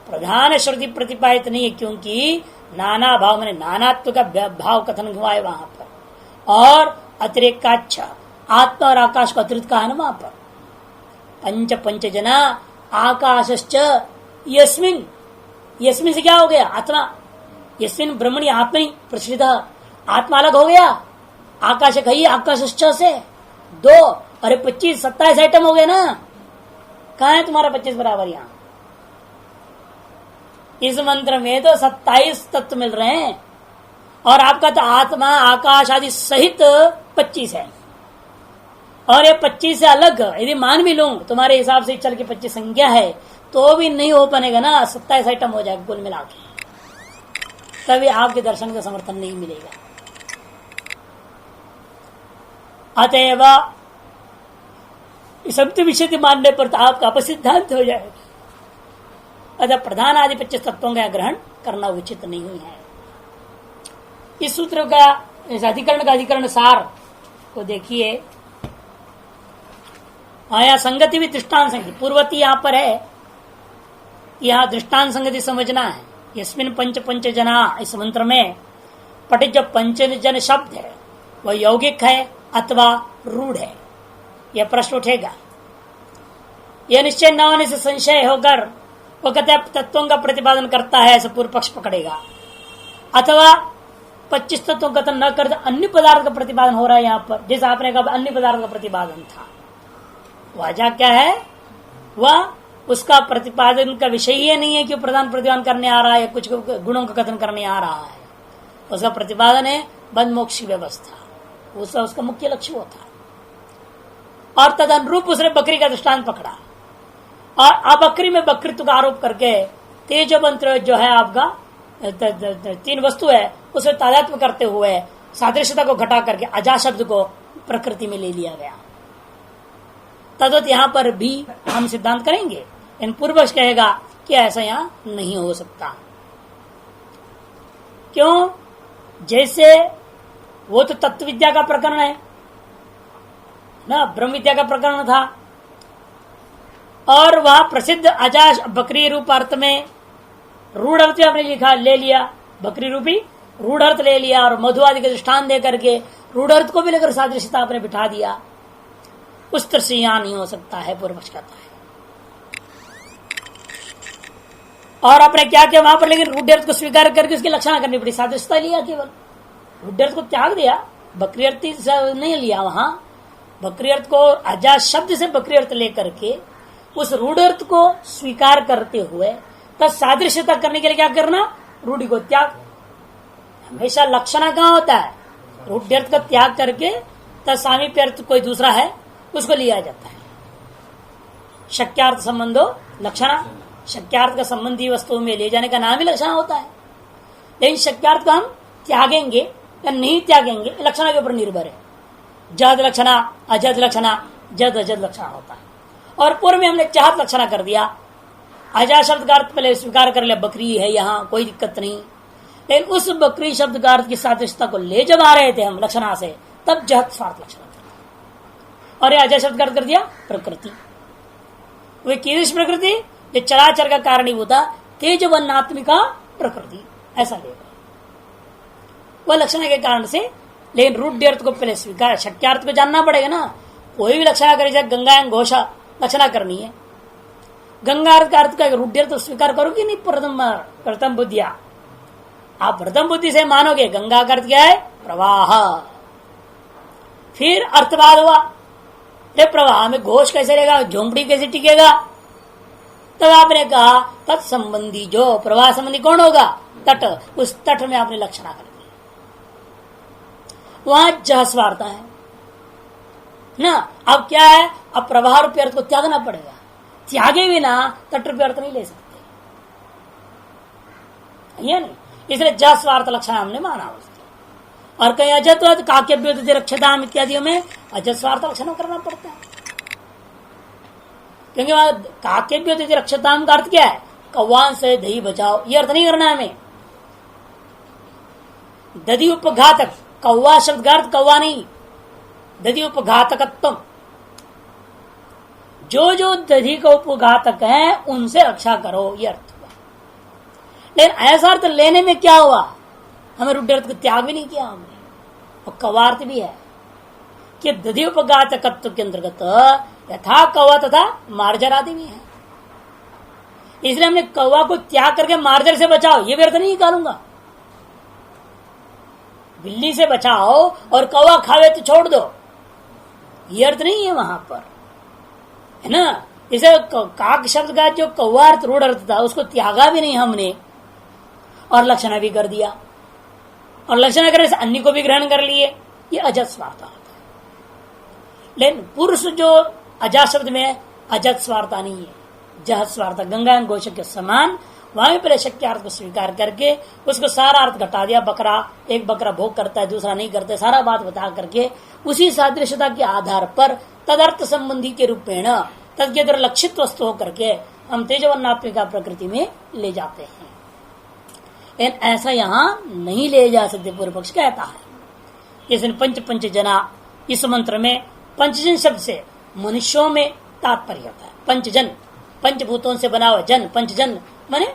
Speaker 1: प्रधान श्रुति प्रतिपादित नहीं है, क्योंकि नाना भाव मैंने नानात्व का भाव कथन हुआ है वहां पर, और अतिरेकाच्छा आत्मा और आकाश को अतिरिक्त कहा है ना वहां पर। पंच पंच जना आकाशश्च यस्मिन, यस्मिन से क्या हो गया? आत्मा, यस्मिन ब्रह्मणी आत्मनि प्रसिद्ध, आत्मा अलग हो गया, आकाश कही आकाशश्च से 2, अरे 25 27 आइटम हो गए ना। कहा है तुम्हारा 25 बराबर? यहाँ इस मंत्र में तो 27 तत्व मिल रहे हैं, और आपका तो आत्मा आकाश आदि सहित 25 है, और ये 25 से अलग यदि मान भी लूं तुम्हारे हिसाब से चल के 25 संख्या है तो भी नहीं हो पाएगा ना, 27 आइटम हो जाएगा कुल मिला के, तभी आपके दर्शन का समर्थन नहीं मिलेगा। अतएव सप्त विषय मानने पर तो आपका अपसिद्धांत हो जाएगा। अतः प्रधान आदि 25 तत्वों का ग्रहण करना उचित नहीं है। इस सूत्र का, इस अधिकरण का अधिकरण सार को देखिए, आया संगति भी दृष्टांत संगति पूर्वती यहाँ पर है, यहाँ दृष्टांत संगति समझना है। यस्मिन पंच पंच जना इस मंत्र में पठित जो पंचजन शब्द है वह यौगिक है अथवा रूढ़ है, यह प्रश्न उठेगा। यह निश्चय न होने से संशय होकर वो कहते तत्वों का प्रतिपादन करता है, ऐसा पूर्व पक्ष पकड़ेगा। अथवा 25 तत्वों का न कर अन्य पदार्थ का प्रतिपादन हो रहा है यहाँ पर, जैसे आपने कहा अन्य पदार्थ का प्रतिपादन था। वजह क्या है? वह उसका प्रतिपादन का विषय ही नहीं है कि प्रदान प्रतिपादन करने आ रहा है, कुछ गुणों का कथन करने आ रहा है। उसका प्रतिपादन है बंध मोक्ष की व्यवस्था, उसका मुख्य लक्ष्य होता है। और तद अनुरूप उसने बकरी का दृष्टांत पकड़ा और अब बकरी में बकरीत्व का आरोप करके तेज मंत्र जो है आपका 3 वस्तु है उसे तादात्म्य करते हुए सादृश्यता को घटा करके अजा शब्द को प्रकृति में ले लिया गया। तद्वत यहां पर भी हम सिद्धांत करेंगे, इन पूर्वज कहेगा कि ऐसा यहां नहीं हो सकता। क्यों? जैसे वो तो तत्व विद्या का प्रकरण है ना, ब्रह्म विद्या का प्रकरण था, और वह प्रसिद्ध अजा बकरी रूप अर्थ में रूढ़ अर्थ आपने लिखा ले लिया, बकरी रूपी रूढ़ अर्थ ले लिया और मधु आदि के दृष्टान दे करके रूढ़ अर्थ को भी लेकर सादृश्यता आपने बिठा दिया। उस तरह से यहां नहीं हो सकता है, पूर्व पक्ष कहता है। और आपने क्या किया वहां पर, लेकिन रूढ़ अर्थ को स्वीकार करके उसकी लक्षणा करनी पड़ी, सादृश्यता लिया, केवल रूढ़ अर्थ को त्याग दिया, बकरी अर्थ नहीं लिया। वहां बकरी अर्थ को अजा शब्द से बकरी अर्थ लेकर के उस रूढ़ अर्थ को स्वीकार करते हुए तब सादृश्यता करने के लिए क्या करना? रूढ़ी को त्याग। हमेशा लक्षणा कहां होता है? रूढ़ अर्थ का त्याग करके तब सामीप्य अर्थ कोई दूसरा है उसको लिया जाता है। शक्यार्थ संबंधो लक्षणा, शक्यार्थ का संबंधी वस्तुओं में ले जाने का नाम ही लक्षणा होता है। लेकिन शक्यार्थ को हम त्यागेंगे या नहीं त्यागेंगे लक्षणा के ऊपर निर्भर है। जद लक्षणा, अजद लक्षणा, जद अजद लक्षणा होता है। और पूर्व में हमने चाहत लक्षणा कर दिया, अजा शब्द का अर्थ पहले स्वीकार कर लिया, बकरी है यहाँ कोई दिक्कत नहीं। लेकिन उस बकरी शब्द का अर्थ की सादृश्यता को ले जब आ रहे थे हम लक्षणा से, तब जहत स्वार्थ लक्षणा और ये अजय शब्द का अर्थ कर दिया प्रकृति। वे कीदृश प्रकृति? जो चराचर का कारणीभूता तेज वर्णात्मिका प्रकृति, ऐसा लेगा वह लक्षण के कारण से। लेकिन रूढ़ अर्थ को पहले स्वीकार, शक्यार्थ को जानना पड़ेगा ना। कोई भी लक्षणा करे, जैसे गंगा घोषा लक्षणा करनी है, गंगा अर्थ का अर्थ का रूढ़ अर्थ स्वीकार करोगे नहीं प्रथम बुद्धिया। आप प्रथम बुद्धि से मानोगे गंगा का अर्थ क्या है? प्रवाह। फिर अर्थवाद हुआ, प्रवाह में घोष कैसे रहेगा, झोंपड़ी कैसे टिकेगा? तब आपने कहा तत्संबंधी जो प्रवाह संबंधी कौन होगा? तट। उस तट में आपने लक्षणा कर दी, वहां जहस्वार्ता है ना। अब क्या है? अब प्रवाह रूपी अर्थ को त्यागना पड़ेगा, त्यागे बिना तट रूपी अर्थ नहीं ले सकते, ये नहीं। इसलिए जहस्वार्थ लक्षण हमने माना उसको। और कहीं अजत्व काक्य रक्षताम इत्यादि में अजस्वार्थ लक्षण करना पड़ता है, क्योंकि वहां काक्य रक्षताम का अर्थ क्या है? कौवान से दही बचाओ, ये अर्थ नहीं करना हमें। दधि उपघातक, कौवा शब्द का अर्थ कौवा नहीं, दधि उपघातकत्व। जो दधि का उपघातक है उनसे रक्षा करो, ये अर्थ हुआ। लेकिन ऐसा अर्थ लेने में क्या हुआ? हमें रूढ़ अर्थ को त्याग भी नहीं किया हमने, और कवार्थ भी है कि दधि उपघातकत्व के अंतर्गत यथा कौवा तथा मार्जर आदि भी है। इसलिए हमने कौवा को त्याग करके मार्जर से बचाओ, ये भी अर्थ नहीं निकालूंगा। बिल्ली से बचाओ और कौवा खावे तो छोड़ दो, ये अर्थ नहीं है वहां पर, है ना। इसे काक शब्द का जो कौवा अर्थ रूढ़ अर्थ था उसको त्यागा भी नहीं हमने, और लक्षणा भी कर दिया, और लक्षणा करने से अन्य को भी ग्रहण कर लिए, ये अजत स्वार्था होता है। लेकिन पुरुष जो अजा शब्द में अजत स्वार्था नहीं है, जहत स्वार्था, गंगा घोष के समान। वहां भी पहले शक्यार्थ को स्वीकार करके उसको सारा अर्थ घटा दिया। बकरा, एक बकरा भोग करता है दूसरा नहीं करता, सारा बात बता करके उसी सादृश्यता के आधार पर तदर्थ संबंधी के रूपेण तद लक्षित वस्तु होकर के हम तेजवन्नात्मिका प्रकृति में ले जाते हैं। लेकिन ऐसा यहां नहीं ले जा सकते, पूर्व पक्ष कहता है। इसलिए पंच पंच जना इस मंत्र में पंचजन शब्द से मनुष्यों में तात्पर्य होता है। पंचजन, पंचभूतों से बना हुआ जन, पंचजन माने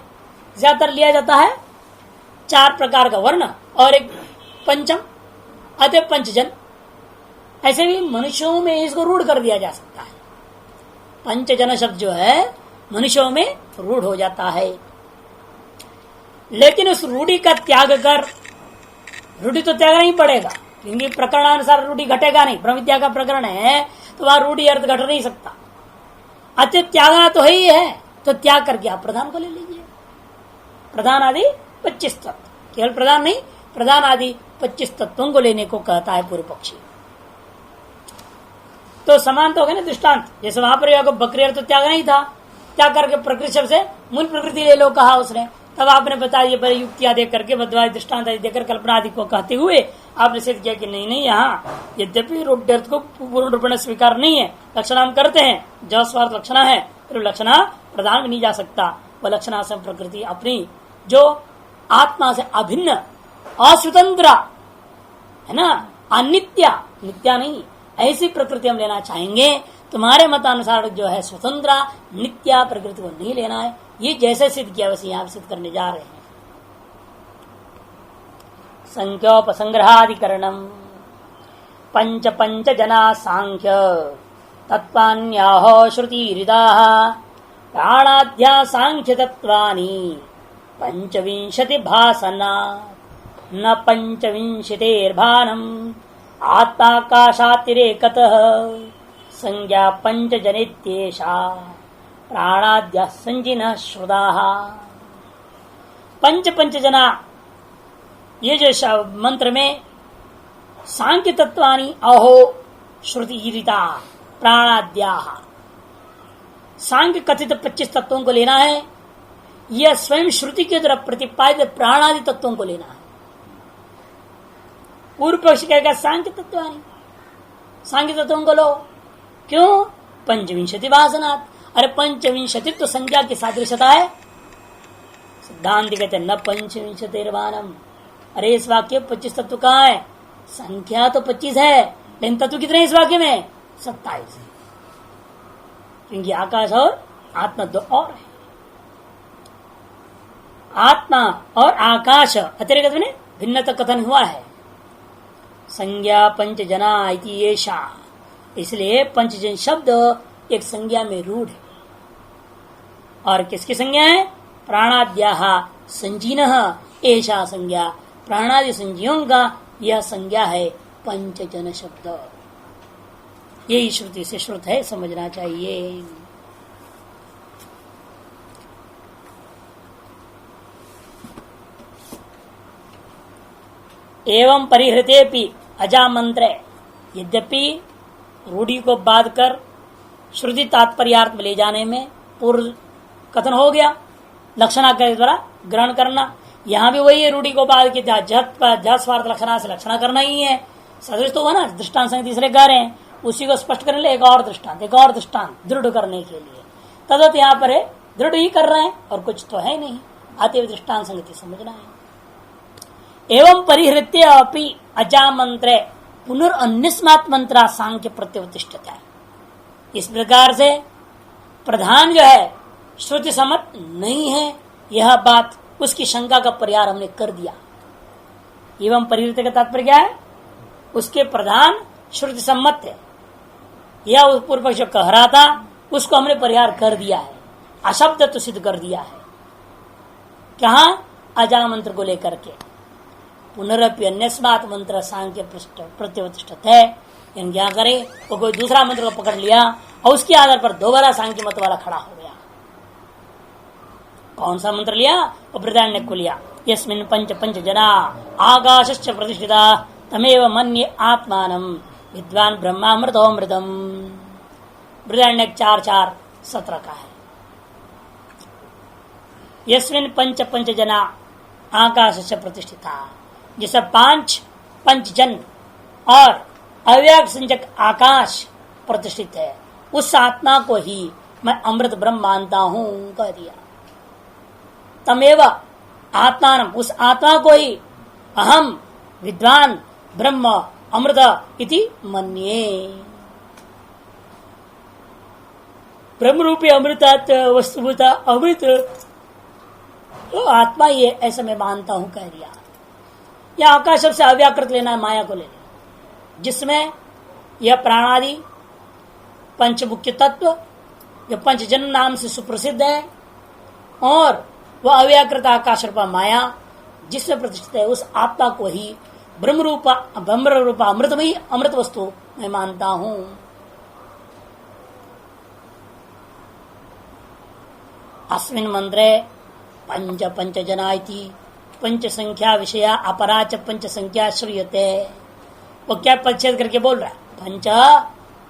Speaker 1: ज्यादातर लिया जाता है 4 प्रकार का वर्ण और एक पंचम, अतः पंचजन। ऐसे भी मनुष्यों में इसको रूढ़ कर दिया जा सकता है। पंचजन शब्द जो है मनुष्यों में रूढ़ हो जाता है, लेकिन उस रूढ़ी का त्याग कर, रूढ़ी तो त्याग नहीं पड़ेगा क्योंकि प्रकरणानुसार रूढ़ी घटेगा नहीं, ब्रह्म विद्या का प्रकरण है तो वहां रूढ़ी अर्थ घट नहीं सकता। अतः त्यागना तो है ही है, तो त्याग करके आप प्रधान को ले लीजिए। प्रधान आदि 25 तत्व, केवल प्रधान नहीं, प्रधान आदि 25 तत्वों को लेने को कहता है पूर्व पक्षी। तो समान तो हो गया ना दृष्टांत। जैसे वहां पर बकरी अर्थ तो त्याग नहीं था, त्याग करके प्रकृति शब्द से मूल प्रकृति ले लो कहा उसने, तब आपने बताया ये बड़ी युक्तियां देख करके बदवाय दृष्टांत आदि देकर कल्पना आदि को कहते हुए आपने सिद्ध किया कि नहीं नहीं, यहाँ यद्यपि रूढ़ को पूर्ण रूप में स्वीकार नहीं है, लक्षण हम करते हैं, जो स्वार्थ लक्षणा है फिर लक्षणा प्रधान भी नहीं जा सकता। वह लक्षणा से प्रकृति अपनी जो आत्मा से अभिन्न अस्वतंत्र है ना, अनित्या, नित्या नहीं, ऐसी प्रकृति हम लेना चाहेंगे। तुम्हारे मतानुसार जो है स्वतंत्र नित्या प्रकृति को नहीं लेना है। ये जैसे सिद्ध किया वैसे यहाँ सिद्ध करने जा रहे हैं। संख्योपसंग्रहाधिकरणम पंच पंच जना सांख्य तत्वान्याहो श्रुति हृदाः प्राणाद्या सांख्य तत्वानि पंचविंशति भासना न पंचविंशतेर्भानम आत्माकाशातिरेकतः संज्ञा पंचजनित्येषा प्राणाद्या संजिनः श्रुताः। पंच पंच जना, ये जो मंत्र में सांख्य तत्वानि अहो श्रुति ईरिता प्राणाद्या, सांख्य कथित 25 तत्वों को लेना है, यह स्वयं श्रुति के द्वारा प्रतिपादित प्राणादि तत्वों को लेना है। पूर्व पक्ष कहेगा सांख्य तत्वानि, सांख्य तत्वों को लो, क्यों? पंचविंशति वासनात्। अरे पंचविंशति तो संख्या की सादृश्यता है। सिद्धांत कहते न पंचविंशतिर्वानम। अरे इस वाक्य 25 तत्व कहाँ है? संख्या तो 25 है, लेकिन तत्व कितने हैं इस वाक्य में? 27 है, क्योंकि आकाश और आत्मा दो और है। आत्मा और आकाश अतिरिक्त में भिन्नता कथन हुआ है। संज्ञा पंच जना इति एषा, इसलिए पंचजन शब्द एक संज्ञा में रूढ़ है। और किसकी संज्ञा है? प्राणाद्याः संजीनः एषा संज्ञा, प्राणादि संज्ञों का यह संज्ञा है पंचजन शब्द। यही श्रुति से श्रुत है, समझना चाहिए। एवं परिहृतेपि अजामंत्रे, यद्यपि रूढ़ी को बाध कर श्रुति तात्पर्यार्थ में ले जाने में पूर्व कथन हो गया, लक्षणा के द्वारा ग्रहण करना। यहाँ भी वही है, रूढ़ी को बाध के स्वार्थ लक्षणा से लक्षणा करना ही है। सदृश तो हुआ ना, दृष्टांत संग तीसरे कह रहे हैं, उसी को स्पष्ट करने एक और दृष्टांत दृढ़ करने के लिए तदत यहाँ पर है, दृढ़ ही कर रहे हैं और कुछ तो है नहीं, अतएव दृष्टांत संगति समझना है। एवं परिहृत्य अपि अजामंत्रे पुनरअन्यस्मात् मंत्रा सांख्य प्रत्युत्तिष्ठता है। इस प्रकार से प्रधान जो है श्रुति सम्मत नहीं है, यह बात उसकी शंका का परिहार हमने कर दिया। एवं परिहृत्य का तात्पर्य क्या है? उसके प्रधान श्रुति सम्मत है, यह पूर्व पक्ष कह रहा था, उसको हमने परिहार कर दिया है, अशब्द तो सिद्ध कर दिया है। कहा? अजामंत्र को लेकर के। पुनरपि अन्यस्मात् मंत्र सांख्य प्रत्युत्तिष्ठत है। क्या करे, वो कोई दूसरा मंत्र को पकड़ लिया और उसके आधार पर दोबारा सांख्य मत वाला खड़ा हो गया। कौन सा मंत्र लिया? वो बृहदारण्य को लिया। यस्मिन् पंच पंच जना आकाशश्च प्रतिष्ठिता तमेव मन्ये आत्मानं विद्वान ब्रह्मामृतोऽमृतम्। बृहदारण्य 4:4-17 का है। यस्मिन् पंच पंच जना आकाशश्च प्रतिष्ठिता, जिसे 5 पंचजन और अव्यक्त संजक आकाश प्रतिष्ठित है, उस आत्मा को ही मैं अमृत ब्रह्म मानता हूं कह दिया। तमेव आत्मान, उस आत्मा को ही अहम विद्वान ब्रह्म अमृत इति मन्ये। ब्रह्म रूपी अमृत वस्तुभूता अमृत तो आत्मा ही है, ऐसा मैं मानता हूं कह दिया। यह आकाश शब्द से अव्याकृत लेना है, माया को लेना, जिसमें यह प्राणादि पंच मुख्य तत्व जो पंच जन्म नाम से सुप्रसिद्ध है और वह अव्याकृत आकाश रूपा माया जिसमें प्रतिष्ठित है, उस आत्मा को ही ब्रह्म रूपा अमृतमयी अमृत वस्तु मैं मानता हूं। अस्मिन् मंत्रे पंच पंच जनाइति पंच संख्या विषया अपराच पंच संख्या श्रूयते। वो क्या परिच्छेद करके बोल रहा है, पंच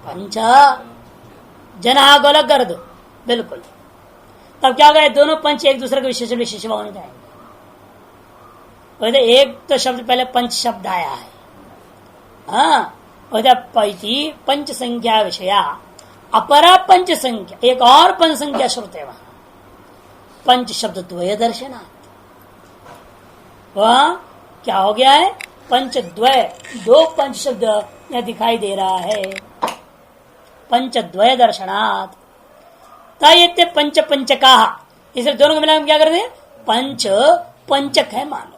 Speaker 1: पंच जना को अलग कर दो, बिल्कुल। तब क्या गए, दोनों पंच एक दूसरे के विशेषण विशेष होने जाएंगे। एक तो शब्द पहले पंच शब्द आया है, हाँ, पैती पंच संख्या विषया अपरा पंच संख्या, एक और पंच संख्या श्रुते वहां पंच शब्द द्वय दर्शनात्। वह क्या हो गया है, पंच द्वय, दो पंच शब्द यह दिखाई दे रहा है, पंच द्वय दर्शनात्। तयते पंच पंचका, इसे दोनों को मिला क्या करते हैं, पंच पंचक है मानो।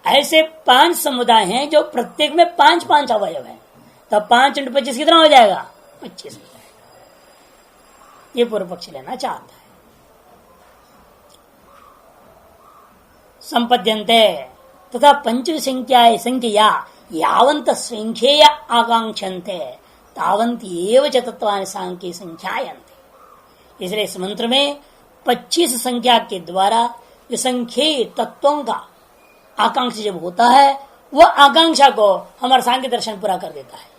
Speaker 1: ऐसे 5 समुदाय हैं जो प्रत्येक में 5-5 अवयव है, तब 5 × 25 कितना हो जाएगा, 25 हो जाएगा। ये पूर्व पक्ष लेना चाहता है। संपद्यन्ते तथा पंच संख्या यावंत संख्येय आकांक्षन्ते तावंत एव च तत्वानि सांख्ये संख्यायन्ते। इसलिए इस मंत्र में 25 संख्या के द्वारा जो संख्येय तत्वों का आकांक्षा जब होता है, वह आकांक्षा को हमारा सांख्य दर्शन पूरा कर देता है।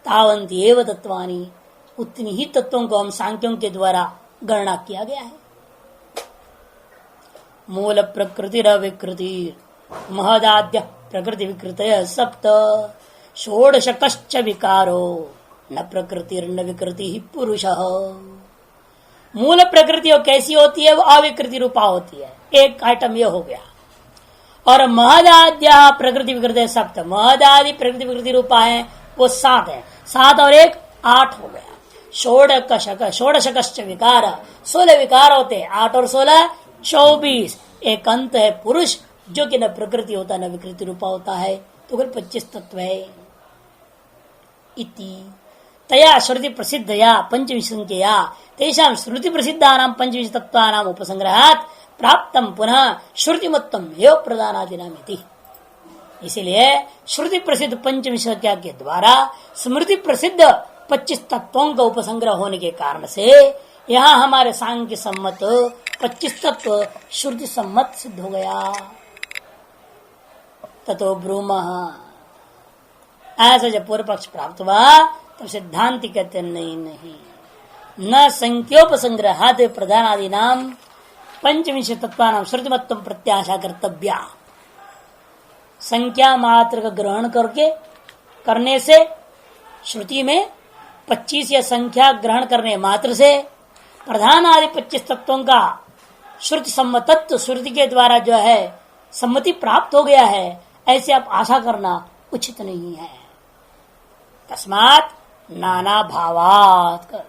Speaker 1: तावंत एव तत्वानि, उतनी ही तत्वों को हम सांख्यों के द्वारा गणना किया गया है। मूल प्रकृति विकृति महदाद्य प्रकृति विकृत सप्त षोडशकश्च विकारो न प्रकृतिर्न विकृति ही पुरुष। मूल प्रकृति कैसी होती है, वो अविकृति रूपा होती है, एक आइटम यह हो गया। और महदाद्य प्रकृति विकृत सप्त, महदादि प्रकृति विकृति रूपा है वो 7 है, 7 और 1 8 हो गया। षोडशकश्च विकार, 16 विकार होते, 8 और 16 24। एक अंत है पुरुष जो कि न प्रकृति होता न विकृति रूपा होता है, तो फिर 25 तत्व है। इति तया श्रुति प्रसिद्धया पंचविंशतिया तेषां श्रुति प्रसिद्धानां पंचविंश तत्वानां उपसंग्रहात् प्राप्तम पुनः श्रुतिमत्तम एव प्रदानादिनामिति। इसलिए श्रुति प्रसिद्ध पंचविंशतिया के द्वारा स्मृति प्रसिद्ध 25 तत्वों का उपसंग्रह होने के कारण से यहाँ हमारे सांख्य सम्मत 25 तत्व श्रुति सम्मत सिद्ध हो गया। ततो ब्रूमः, ऐसा जब पूर्व पक्ष प्राप्त हुआ तब सिद्धांति कहते नहीं न संख्योपसंग्रहाद प्रधानादि नाम पंचविंश तत्वानां श्रुतिमत्व प्रत्याशा कर्तव्या। संख्या मात्र का ग्रहण करने से श्रुति में 25 या संख्या ग्रहण करने मात्र से प्रधान आदि 25 तत्वों का श्रुति सम्मतत्व श्रुति के द्वारा जो है सम्मति प्राप्त हो गया है, ऐसे आप आशा करना उचित नहीं है। तस्मात् नाना भावात् कर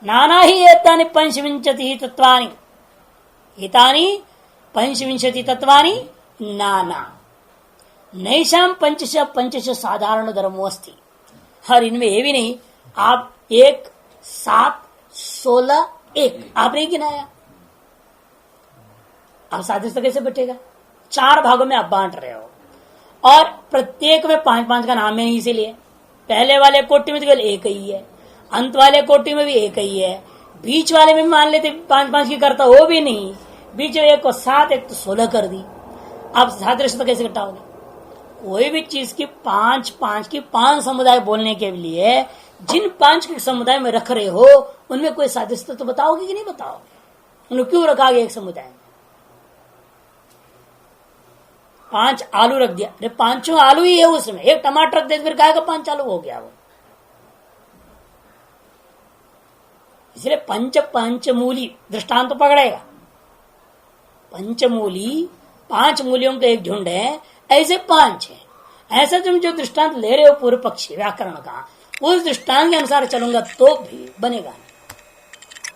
Speaker 1: नाना ही एतानि पंचविंशति तत्वानि, एतानि पंचविंशति तत्वानि नाना नैषाम पंचश साधारण धर्मो अस्ति। हर इनमें ये भी नहीं आप 1 7 16 1 आपने गिनाया, अब सादृश्य कैसे बटेगा? 4 भागों में आप बांट रहे हो और प्रत्येक में 5-5 का नाम है, इसीलिए पहले वाले कोटि में तो केवल 1 ही है, अंत वाले कोटि में भी 1 ही है, बीच वाले में मान लेते 5-5 की करता वो भी नहीं, बीच में 1 को 7 1 तो 16 कर दी। आप सादृश्य कैसे घटाओगे? कोई भी चीज की 5-5 की 5 समुदाय बोलने के लिए जिन 5 के समुदाय में रख रहे हो उनमें कोई सादृश्य तो बताओगे कि नहीं बताओगे? उन्हें क्यों रखा गया एक समुदाय में? 5 आलू रख दिया, अरे 5 आलू ही है उसमें, 1 टमाटर रख दे फिर कहेगा 5 आलू हो गया वो। इसलिए पंचमूली दृष्टांत तो पकड़ेगा। पंचमूली 5 मूलियों का एक झुंड है, ऐसे 5 है। ऐसा तुम जो दृष्टांत ले रहे हो पूर्व पक्षी व्याकरण का, उस दृष्टांत के अनुसार चलूंगा तो भी बनेगा नहीं,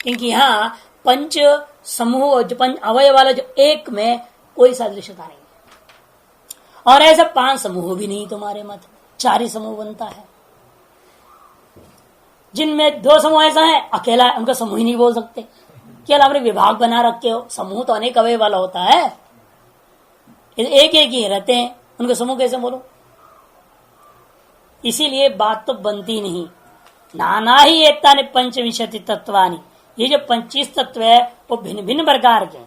Speaker 1: क्योंकि यहाँ पंच समूह जो पंच अवयव वाला जो एक में कोई सादृश्यता नहीं है। और ऐसे 5 समूह भी नहीं तुम्हारे मत, 4 ही समूह बनता है। जिनमें 2 समूह ऐसा है अकेला है, उनका समूह ही नहीं बोल सकते। केवल आपने विभाग बना रखे हो, समूह तो अनेक अवयव वाला होता है, एक एक ही रहते हैं, उनका समूह कैसे बोलो? इसीलिए बात तो बनती नहीं। नाना ही एकता ने पंचविंशति तत्वानी, ये जो 25 तत्व है वो भिन्न भिन्न प्रकार के,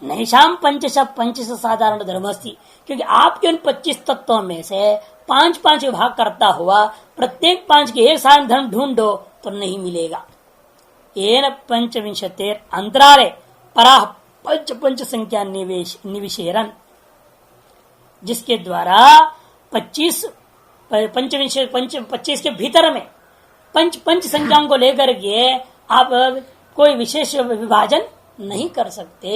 Speaker 1: नैशाम पंच साधारण धर्मस्थि, क्योंकि आपके उन 25 तत्वों में से 5-5 विभाग करता हुआ प्रत्येक 5 के एक साधारण धर्म ढूंढो तो नहीं मिलेगा। एन पंचविंशतेर अंतराले पराह पंच संख्या निविशेरन, जिसके द्वारा 25 के भीतर में पंच संख्याओं को लेकर के आप कोई विशेष विभाजन नहीं कर सकते।